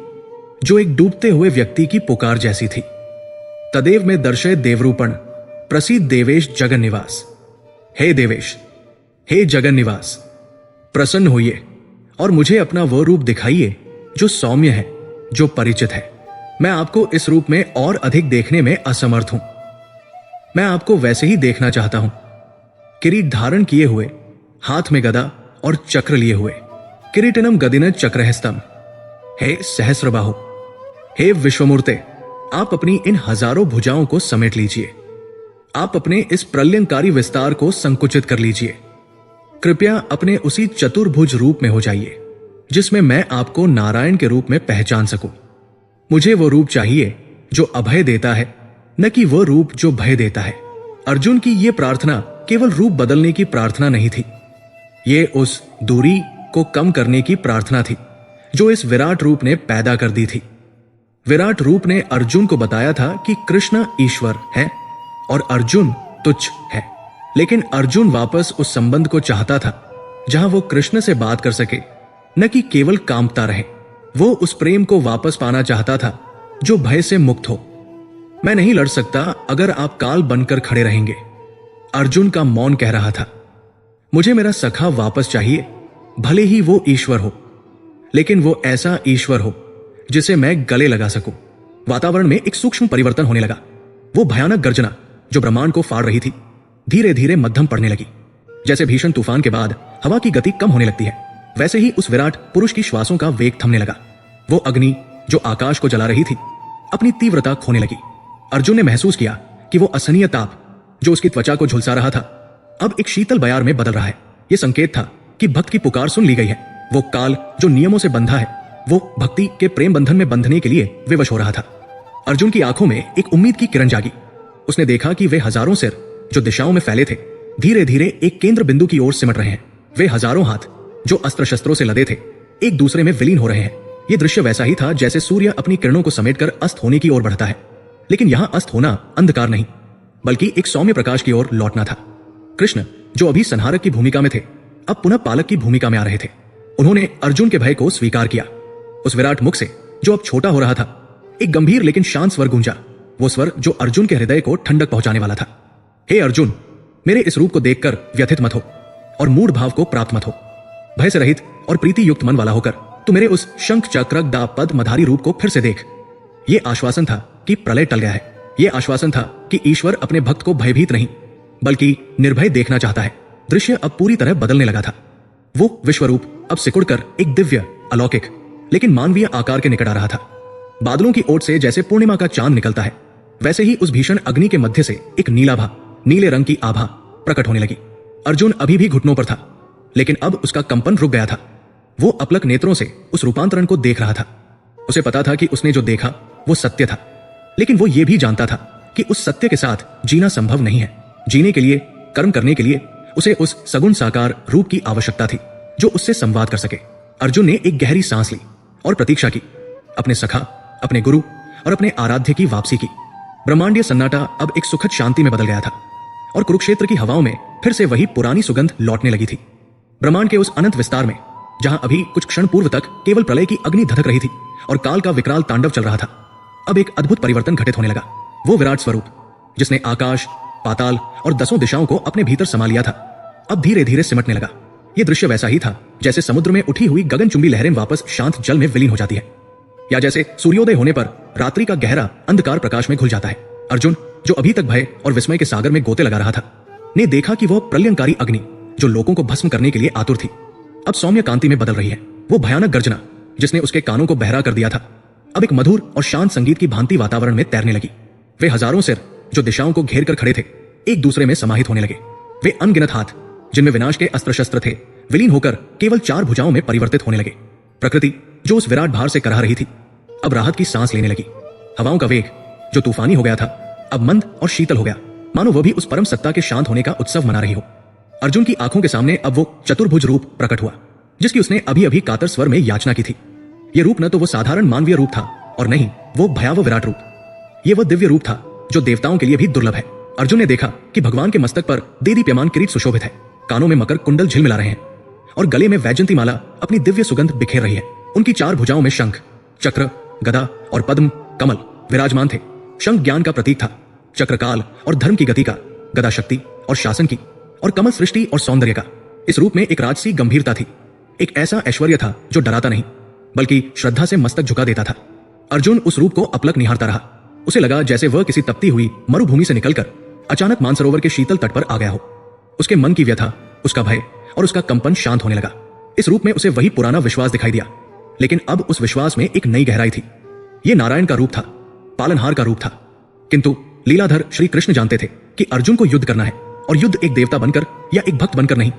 जो एक डूबते हुए व्यक्ति की पुकार जैसी थी। तदेव में दर्शय देवरूपण प्रसीद देवेश जगन निवास। हे देवेश, हे जगन निवास, प्रसन्न होइए और मुझे अपना वह रूप दिखाइए जो सौम्य है, जो परिचित है। मैं आपको इस रूप में और अधिक देखने में असमर्थ हूं। मैं आपको वैसे ही देखना चाहता हूं, किरीट धारण किए हुए, हाथ में गदा और चक्र लिए हुए। किरीटिनम गदिन चक्रहस्तम। हे सहस्रबाहु, हे विश्वमूर्ते, आप अपनी इन हजारों भुजाओं को समेट लीजिए। आप अपने इस प्रलयंकारी विस्तार को संकुचित कर लीजिए। कृपया अपने उसी चतुर्भुज रूप में हो जाइए जिसमें मैं आपको नारायण के रूप में पहचान सकूं। मुझे वो रूप चाहिए जो अभय देता है, न कि वो रूप जो भय देता है। अर्जुन की यह प्रार्थना केवल रूप बदलने की प्रार्थना नहीं थी, ये उस दूरी को कम करने की प्रार्थना थी जो इस विराट रूप ने पैदा कर दी थी। विराट रूप ने अर्जुन को बताया था कि कृष्ण ईश्वर है और अर्जुन तुच्छ है। लेकिन अर्जुन वापस उस संबंध को चाहता था जहां वो कृष्ण से बात कर सके, न कि केवल कांपता रहे। वो उस प्रेम को वापस पाना चाहता था जो भय से मुक्त हो। मैं नहीं लड़ सकता अगर आप काल बनकर खड़े रहेंगे, अर्जुन का मौन कह रहा था। मुझे मेरा सखा वापस चाहिए, भले ही वो ईश्वर हो, लेकिन वो ऐसा ईश्वर हो जिसे मैं गले लगा सकूं। वातावरण में एक सूक्ष्म परिवर्तन होने लगा। वो भयानक गर्जना जो ब्रह्मांड को फाड़ रही थी धीरे धीरे मध्यम पड़ने लगी। जैसे भीषण तूफान के बाद हवा की गति कम होने लगती है, वैसे ही उस विराट पुरुष की श्वासों का वेग थमने लगा। वो अग्नि जो आकाश को जला रही थी अपनी तीव्रता खोने लगी। अर्जुन ने महसूस किया कि वो असहनीय ताप जो उसकी त्वचा को झुलसा रहा था अब एक शीतल बयार में बदल रहा है। यह संकेत था कि भक्त की पुकार सुन ली गई है। वो काल जो नियमों से बंधा है, वो भक्ति के प्रेम बंधन में बंधने के लिए विवश हो रहा था। अर्जुन की आंखों में एक उम्मीद की किरण जागी। उसने देखा कि वे हजारों सिर जो दिशाओं में फैले थे धीरे धीरे एक केंद्र बिंदु की ओर सिमट रहे हैं। वे हजारों हाथ जो अस्त्र शस्त्रों से लदे थे एक दूसरे में विलीन हो रहे हैं। यह दृश्य वैसा ही था जैसे सूर्य अपनी किरणों को समेटकर अस्त होने की ओर बढ़ता है, लेकिन यहां अस्त होना अंधकार नहीं बल्कि एक सौम्य प्रकाश की ओर लौटना था। कृष्ण जो अभी संहारक की भूमिका में थे अब पुनः पालक की भूमिका में आ रहे थे। उन्होंने अर्जुन के भय को स्वीकार किया। उस विराट मुख से जो अब छोटा हो रहा था एक गंभीर लेकिन शांत स्वर गूंजा, वो स्वर जो अर्जुन के हृदय को ठंडक पहुंचाने वाला था। हे अर्जुन, मेरे इस रूप को देखकर व्यथित मत हो और मूढ़ भाव को प्राप्त मत हो। भय से रहित और प्रीति युक्त मन वाला होकर तू मेरे उस शंख चक्र गदा पद मधारी रूप को फिर से देख। ये आश्वासन था कि प्रलय टल गया है। ये आश्वासन था कि ईश्वर अपने भक्त को भयभीत नहीं बल्कि निर्भय देखना चाहता है। दृश्य अब पूरी तरह बदलने लगा था। वो विश्वरूप अब सिकुड़कर एक दिव्य, अलौकिक लेकिन मानवीय आकार के निकट आ रहा था। बादलों की ओट से जैसे पूर्णिमा का चांद निकलता है, वैसे ही उस भीषण अग्नि के मध्य से एक नीलाभा, नीले रंग की आभा प्रकट होने लगी। अर्जुन अभी भी घुटनों पर था, लेकिन अब उसका कंपन रुक गया था। वो अपलक नेत्रों से उस रूपांतरण को देख रहा था। उसे पता था कि उसने जो देखा वो सत्य था, लेकिन वो ये भी जानता था कि उस सत्य के साथ जीना संभव नहीं है। जीने के लिए, कर्म करने के लिए उसे उस सगुण साकार रूप की आवश्यकता थी जो उससे संवाद कर सके। अर्जुन ने एक गहरी सांस ली और प्रतीक्षा की, अपने सखा, अपने गुरु और अपने आराध्य की वापसी की। ब्रह्मांडीय सन्नाटा अब एक सुखद शांति में बदल गया था और कुरुक्षेत्र की हवाओं में फिर से वही पुरानी सुगंध लौटने लगी थी। ब्रह्मांड के उस अनंत विस्तार में जहां अभी कुछ क्षण पूर्व तक केवल प्रलय की अग्नि धधक रही थी और काल का विकराल तांडव चल रहा था, अब एक अद्भुत परिवर्तन घटित होने लगा। वो विराट स्वरूप जिसने आकाश, पाताल और 10 दिशाओं को अपने भीतर समा लिया था, अब धीरे धीरे सिमटने लगा। यह दृश्य वैसा ही था जैसे समुद्र में उठी हुई गगनचुंबी लहरें वापस शांत जल में विलीन हो जाती है, या जैसे सूर्योदय होने पर रात्रि का गहरा अंधकार प्रकाश में घुल जाता है। अर्जुन जो अभी तक भय और विस्मय के सागर में गोते लगा रहा था, ने देखा कि वह प्रलयंकारी अग्नि जो लोगों को भस्म करने के लिए आतुर थी, अब सौम्य कांति में बदल रही है। वो भयानक गर्जना जिसने उसके कानों को बहरा कर दिया था, अब एक मधुर और शांत संगीत की भांति वातावरण में तैरने लगी। वे हजारों सिर जो दिशाओं को घेर कर खड़े थे एक दूसरे में समाहित होने लगे। वे अनगिनत हाथ जिनमें विनाश के अस्त्र शस्त्र थे विलीन होकर केवल 4 भुजाओं में परिवर्तित होने लगे। प्रकृति जो उस विराट भार से कराह रही थी अब राहत की सांस लेने लगी। हवाओं का वेग जो तूफानी हो गया था अब मंद और शीतल हो गया, मानो वह भी उस परम सत्ता के शांत होने का उत्सव मना रही हो। अर्जुन की आंखों के सामने अब वो चतुर्भुज रूप प्रकट हुआ जिसकी उसने अभी अभी कातर स्वर में याचना की थी। यह रूप न तो वो साधारण मानवीय रूप था और नहीं वो भयावह विराट रूप। यह वह दिव्य रूप था जो देवताओं के लिए भी दुर्लभ है। अर्जुन ने देखा कि भगवान के मस्तक पर देदीप्यमान किरीट सुशोभित है, कानों में मकर कुंडल झिलमिला रहे हैं और गले में वैजंती माला अपनी दिव्य सुगंध बिखेर रही है। उनकी 4 भुजाओं में शंख, चक्र, गदा और पद्म कमल विराजमान थे। शंख ज्ञान का प्रतीक था, चक्र काल और धर्म की गति का, गदा शक्ति और शासन की और कमल सृष्टि और सौंदर्य का। इस रूप में एक राजसी गंभीरता थी, एक ऐसा ऐश्वर्य था जो डराता नहीं बल्कि श्रद्धा से मस्तक झुका देता था। अर्जुन उस रूप को अपलक निहारता रहा। उसे लगा जैसे वह किसी तपती हुई मरुभूमि से निकलकर अचानक मानसरोवर के शीतल तट पर आ गया हो। उसके मन की व्यथा, उसका भय और उसका कंपन शांत होने लगा। इस रूप में उसे वही पुराना विश्वास दिखाई दिया, लेकिन अब उस विश्वास में एक नई गहराई थी। यह नारायण का रूप था, पालनहार का रूप था। किंतु लीलाधर श्री कृष्ण जानते थे कि अर्जुन को युद्ध करना है और युद्ध एक देवता बनकर या एक भक्त बनकर नहीं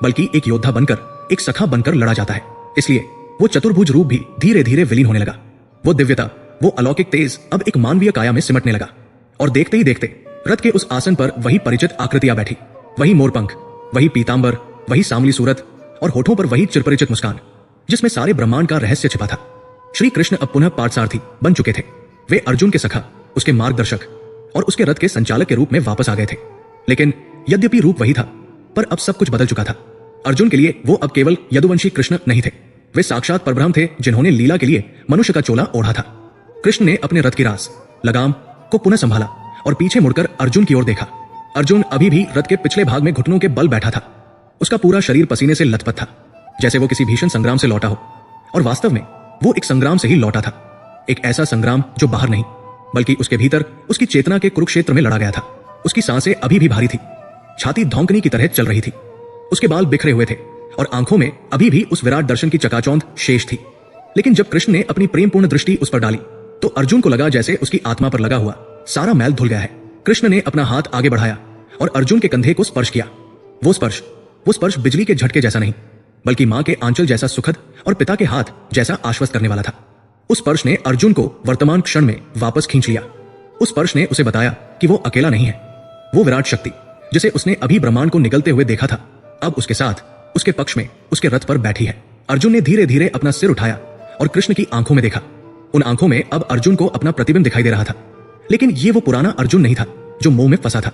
बल्कि एक योद्धा बनकर, एक सखा बनकर लड़ा जाता है। इसलिए वो चतुर्भुज रूप भी धीरे धीरे विलीन होने लगा। वो दिव्यता, वो अलौकिक तेज अब एक मानवीय काया में सिमटने लगा और देखते ही देखते रथ के उस आसन पर वही परिचित आकृतियां बैठी, वही मोरपंख, वही पीतांबर, वही सांवली सूरत और होठों पर वही चिरपरिचित मुस्कान जिसमें सारे ब्रह्मांड का रहस्य छिपा था। श्री कृष्ण अब पुनः पार्थसारथी बन चुके थे। वे अर्जुन के सखा, उसके मार्गदर्शक और उसके रथ के संचालक के रूप में वापस आ गए थे। लेकिन यद्यपि रूप वही था पर अब सब कुछ बदल चुका था। अर्जुन के लिए वो अब केवल यदुवंशी कृष्ण नहीं थे, वे साक्षात परब्रह्म थे जिन्होंने लीला के लिए मनुष्य का चोला ओढ़ा था। कृष्ण ने अपने रथ की रास लगाम को पुनः संभाला और पीछे मुड़कर अर्जुन की ओर देखा। अर्जुन अभी भी रथ के पिछले भाग में घुटनों के बल बैठा था। उसका पूरा शरीर पसीने से लथपथ था, जैसे वो किसी भीषण संग्राम से लौटा हो। और वास्तव में वो एक संग्राम से ही लौटा था, एक ऐसा संग्राम जो बाहर नहीं बल्कि उसके भीतर उसकी चेतना के कुरुक्षेत्र में लड़ा गया था। उसकी सांसें अभी भी भारी थी, छाती धौंकनी की तरह चल रही थी, उसके बाल बिखरे हुए थे और आंखों में अभी भी उस विराट दर्शन की चकाचौंध शेष थी। लेकिन जब कृष्ण ने अपनी प्रेमपूर्ण दृष्टि उस पर डाली तो अर्जुन को लगा जैसे उसकी आत्मा पर लगा हुआ सारा मैल धुल गया है। कृष्ण ने अपना हाथ आगे बढ़ाया और अर्जुन के कंधे को स्पर्श किया। वो स्पर्श बिजली के झटके जैसा नहीं बल्कि मां के आंचल जैसा सुखद और पिता के हाथ जैसा आश्वस्त करने वाला था। उस स्पर्श ने अर्जुन को वर्तमान क्षण में वापस खींच लिया। उस स्पर्श ने उसे बताया कि वो अकेला नहीं है। वो विराट शक्ति जिसे उसने अभी ब्रह्मांड को निगलते हुए देखा था अब उसके साथ, उसके पक्ष में, उसके रथ पर बैठी है। अर्जुन ने धीरे धीरे अपना सिर उठाया और कृष्ण की आंखों में देखा। उन आंखों में अब अर्जुन को अपना प्रतिबिंब दिखाई दे रहा था। लेकिन ये वो पुराना अर्जुन नहीं था जो मोह में फंसा था।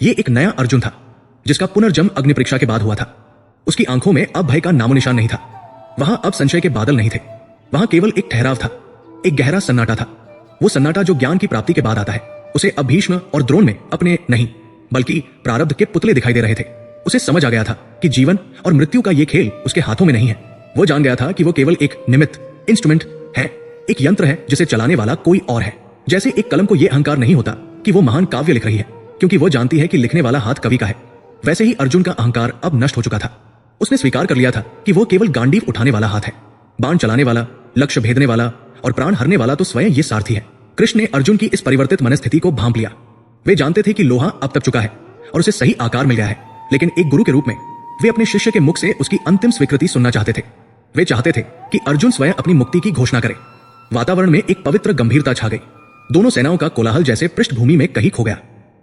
ये एक नया अर्जुन था जिसका पुनर्जन्म अग्नि परीक्षा के बाद हुआ था। उसकी आंखों में अब भय का नामो निशान नहीं था। वहां अब संशय के बादल नहीं थे। वहां केवल एक ठहराव था, एक गहरा सन्नाटा था। वो सन्नाटा जो ज्ञान की प्राप्ति के बाद आता है। उसे अब भीष्म और द्रोण में अपने नहीं बल्कि प्रारब्ध के पुतले दिखाई दे रहे थे। उसे समझ आ गया था कि जीवन और मृत्यु का ये खेल उसके हाथों में नहीं है। वो जान गया था कि वो केवल एक निमित्त, इंस्ट्रूमेंट है, एक यंत्र है जिसे चलाने वाला कोई और है। जैसे एक कलम को यह अहंकार नहीं होता कि वो महान काव्य लिख रही है क्योंकि वो जानती है कि लिखने वाला हाथ कवि का है, वैसे ही अर्जुन का अहंकार अब नष्ट हो चुका था। उसने स्वीकार कर लिया था कि वो केवल गांडीव उठाने वाला हाथ है, बाण चलाने वाला, लक्ष्य भेदने वाला और प्राण हरने वाला तो स्वयं ये सारथी है। कृष्ण ने अर्जुन की इस परिवर्तित मनस्थिति को भांप लिया। वे जानते थे कि लोहा अब तप चुका है और उसे सही आकार मिल गया है, लेकिन एक गुरु के रूप में वे अपने शिष्य के मुख से उसकी अंतिम स्वीकृति सुनना चाहते थे। वे चाहते थे कि अर्जुन स्वयं अपनी मुक्ति की घोषणा करे। वातावरण में एक पवित्र गंभीरता छा गई। दोनों सेनाओं का कोलाहल जैसे पृष्ठभूमि में कहीं खो गया।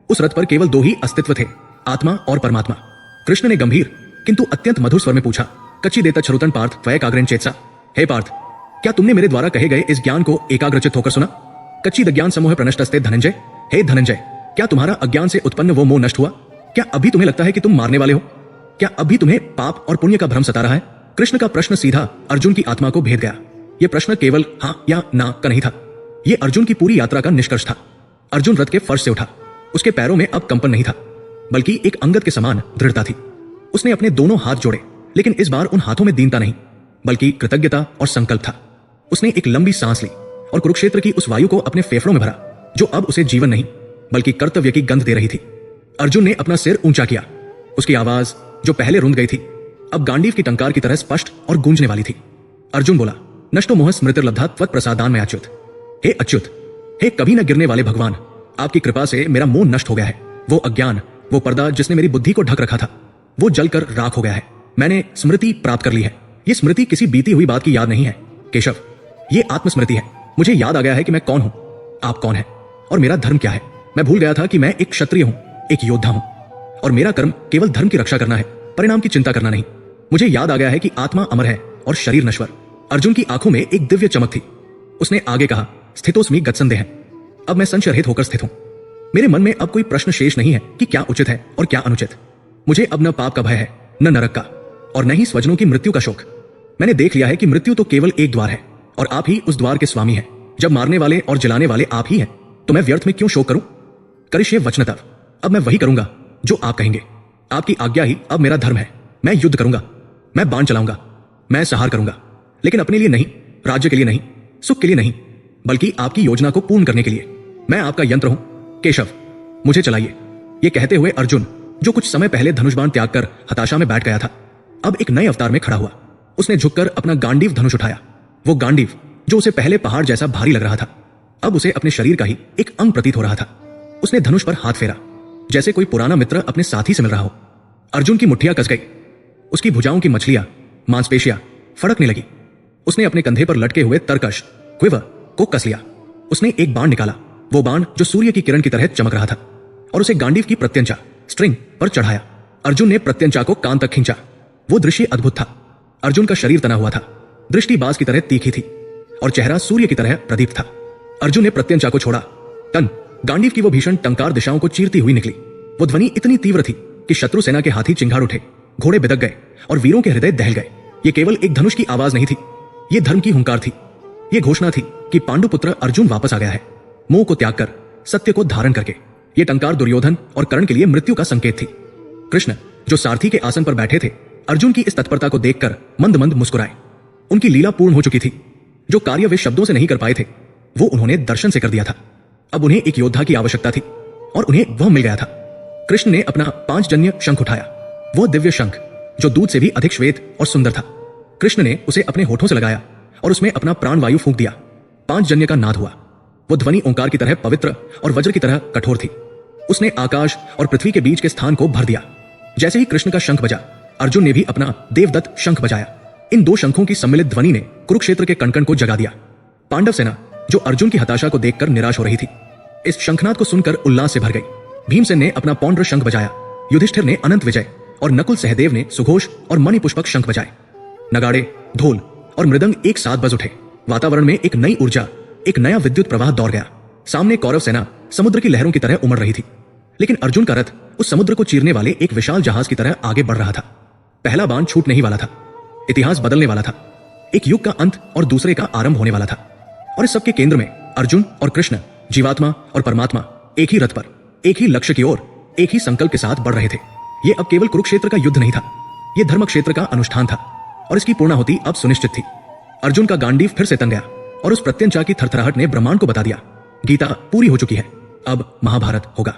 उस रथ पर केवल 2 ही अस्तित्व थे, आत्मा और परमात्मा। कृष्ण ने गंभीर किंतु अत्यंत मधुर स्वर में पूछा, कच्ची देता छरुतन पार्थ त्वयैकाग्रेण चेतसा। हे पार्थ, क्या तुमने मेरे द्वारा कहे गए इस ज्ञान को एकाग्रचित होकर सुना? कच्ची ज्ञान समूह प्रनष्टस्ते धनंजय। हे धनंजय, क्या तुम्हारा अज्ञान से उत्पन्न वो मोह नष्ट हुआ? क्या अभी तुम्हें लगता है कि तुम मारने वाले हो? क्या अभी तुम्हें पाप और पुण्य का भ्रम सता रहा है? कृष्ण का प्रश्न सीधा अर्जुन की आत्मा को भेद गया। यह प्रश्न केवल हाँ या ना का नहीं था, यह अर्जुन की पूरी यात्रा का निष्कर्ष था। अर्जुन रथ के फर्श से उठा। उसके पैरों में अब कंपन नहीं था बल्कि एक अंगद के समान दृढ़ता थी। उसने अपने दोनों हाथ जोड़े, लेकिन इस बार उन हाथों में दीनता नहीं बल्कि कृतज्ञता और संकल्प था। उसने एक लंबी सांस ली और कुरुक्षेत्र की उस वायु को अपने फेफड़ों में भरा जो अब उसे जीवन नहीं बल्कि कर्तव्य की गंध दे रही थी। अर्जुन ने अपना सिर ऊंचा किया। उसकी आवाज जो पहले रुंध गई थी अब गांडीव की टंकार की तरह स्पष्ट और गूंजने वाली थी। अर्जुन बोला, नष्टो मोह स्मृतिर्लब्धा त्वत् प्रसादान में अच्युत। हे अच्युत, हे कभी न गिरने वाले भगवान, आपकी कृपा से मेरा मोह नष्ट हो गया है। वो अज्ञान, वो पर्दा जिसने मेरी बुद्धि को ढक रखा था, वो जलकर राख हो गया है। मैंने स्मृति प्राप्त कर ली है। ये स्मृति किसी बीती हुई बात की याद नहीं है केशव, ये आत्मस्मृति है। मुझे याद आ गया है कि मैं कौन हूं, आप कौन है और मेरा धर्म क्या है। मैं भूल गया था कि मैं एक क्षत्रिय हूं, एक योद्धा हूं और मेरा कर्म केवल धर्म की रक्षा करना है, परिणाम की चिंता करना नहीं। मुझे याद आ गया है कि आत्मा अमर है और शरीर नश्वर। अर्जुन की आंखों में एक दिव्य चमक थी। उसने आगे कहा, स्थितोस्मि गत्संदेह। अब मैं संशयरहित होकर स्थित हूं। मेरे मन में अब कोई प्रश्न शेष नहीं है कि क्या उचित है और क्या अनुचित। मुझे अब न पाप का भय है, न नरक का, और न ही स्वजनों की मृत्यु का शोक। मैंने देख लिया है कि मृत्यु तो केवल एक द्वार है और आप ही उस द्वार के स्वामी हैं। जब मारने वाले और जलाने वाले आप ही हैं, तो मैं व्यर्थ में क्यों शोक करूं? करिष्ये वचनतव। अब मैं वही करूंगा जो आप कहेंगे। आपकी आज्ञा ही अब मेरा धर्म है। मैं युद्ध करूंगा, मैं बाण चलाऊंगा, मैं संहार करूंगा, लेकिन अपने लिए नहीं, राज्य के लिए नहीं, सुख के लिए नहीं, बल्कि आपकी योजना को पूर्ण करने के लिए। मैं आपका यंत्र हूं केशव, मुझे चलाइए। ये कहते हुए अर्जुन, जो कुछ समय पहले धनुष-बाण त्याग कर हताशा में बैठ गया था, अब एक नए अवतार में खड़ा हुआ। उसने झुककर अपना गांडीव धनुष उठाया। वो गांडीव जो उसे पहले पहाड़ जैसा भारी लग रहा था, अब उसे अपने शरीर का ही एक अंग प्रतीत हो रहा था। उसने धनुष पर हाथ फेरा, जैसे कोई पुराना मित्र अपने साथी से मिल रहा हो। अर्जुन की मुट्ठियां कस गई। उसकी भुजाओं की मछलियां, मांसपेशियां फड़कने लगी। उसने अपने कंधे पर लटके हुए तरकश क्विवर को कस लिया। उसने एक बाण निकाला, वो बाण जो सूर्य की किरण की तरह चमक रहा था, और उसे गांडीव की प्रत्यंचा स्ट्रिंग पर चढ़ाया। अर्जुन ने प्रत्यंचा को कान तक खींचा। वो दृश्य अद्भुत था। अर्जुन का शरीर तना हुआ था, दृष्टि बाज की तरह तीखी थी और चेहरा सूर्य की तरह प्रदीप्त था। अर्जुन ने प्रत्यंचा को छोड़ा। तन गांडीव की वो भीषण टंकार दिशाओं को चीरती हुई निकली। वो ध्वनि इतनी तीव्र थी कि शत्रु सेना के हाथी चिंगाड़ उठे, घोड़े बिदक गए और वीरों के हृदय दहल गए। ये केवल एक धनुष की आवाज नहीं थी, ये धर्म की हुंकार थी। ये घोषणा थी कि पांडुपुत्र अर्जुन वापस आ गया है, मोह को त्याग कर, सत्य को धारण करके। ये टंकार दुर्योधन और कर्ण के लिए मृत्यु का संकेत थी। कृष्ण जो सारथी के आसन पर बैठे थे, अर्जुन की इस तत्परता को देखकर मंद मंद मुस्कुराए। उनकी लीला पूर्ण हो चुकी थी। जो कार्य वे शब्दों से नहीं कर पाए थे, वो उन्होंने दर्शन से कर दिया था। अब उन्हें एक योद्धा की आवश्यकता थी और उन्हें वह मिल गया था। कृष्ण ने अपना 5 जन्य शंख उठाया। वो दिव्य शंख जो दूध से भी अधिक श्वेत और सुंदर था। कृष्ण ने उसे अपने होठों से लगाया और उसमें अपना प्राणवायु फूंक दिया। 5 जन्य का नाद हुआ। वो ध्वनि ओंकार की तरह पवित्र और वज्र की तरह कठोर थी। उसने आकाश और पृथ्वी के बीच के स्थान को भर दिया। जैसे ही कृष्ण का शंख बजा, अर्जुन ने भी अपना देवदत्त शंख बजाया। इन 2 शंखों की सम्मिलित ध्वनि ने कुरुक्षेत्र के कणकण को जगा दिया। पांडव सेना जो अर्जुन की हताशा को देखकर निराश हो रही थी, इस शंखनाद को सुनकर उल्लास से भर गई। भीमसेन ने अपना पौंड्र शंख बजाया, युधिष्ठिर ने अनंत विजय और नकुल सहदेव ने सुघोष और मणिपुष्पक शंख बजाए। नगाड़े, ढोल और मृदंग एक साथ बज उठे। वातावरण में एक नई ऊर्जा, एक नया विद्युत प्रवाह दौड़ गया। सामने कौरव सेना समुद्र की लहरों की तरह उमड़ रही थी, लेकिन अर्जुन का रथ उस समुद्र को चीरने वाले एक विशाल जहाज की तरह आगे बढ़ रहा था। पहला बाण छूटने ही वाला था, इतिहास बदलने वाला था। एक युग का अंत और दूसरे का आरंभ होने वाला था। और इस सबके केंद्र में अर्जुन और कृष्ण, जीवात्मा और परमात्मा, एक ही रथ पर, एक ही लक्ष्य की ओर, एक ही संकल्प के साथ बढ़ रहे थे। ये अब केवल कुरुक्षेत्र का युद्ध नहीं था, ये धर्म क्षेत्र का अनुष्ठान था और इसकी पूर्णाहुति अब सुनिश्चित थी। अर्जुन का गांडीव फिर से तन गया और उस प्रत्यंचा की थरथराहट ने ब्रह्मांड को बता दिया, गीता पूरी हो चुकी है, अब महाभारत होगा।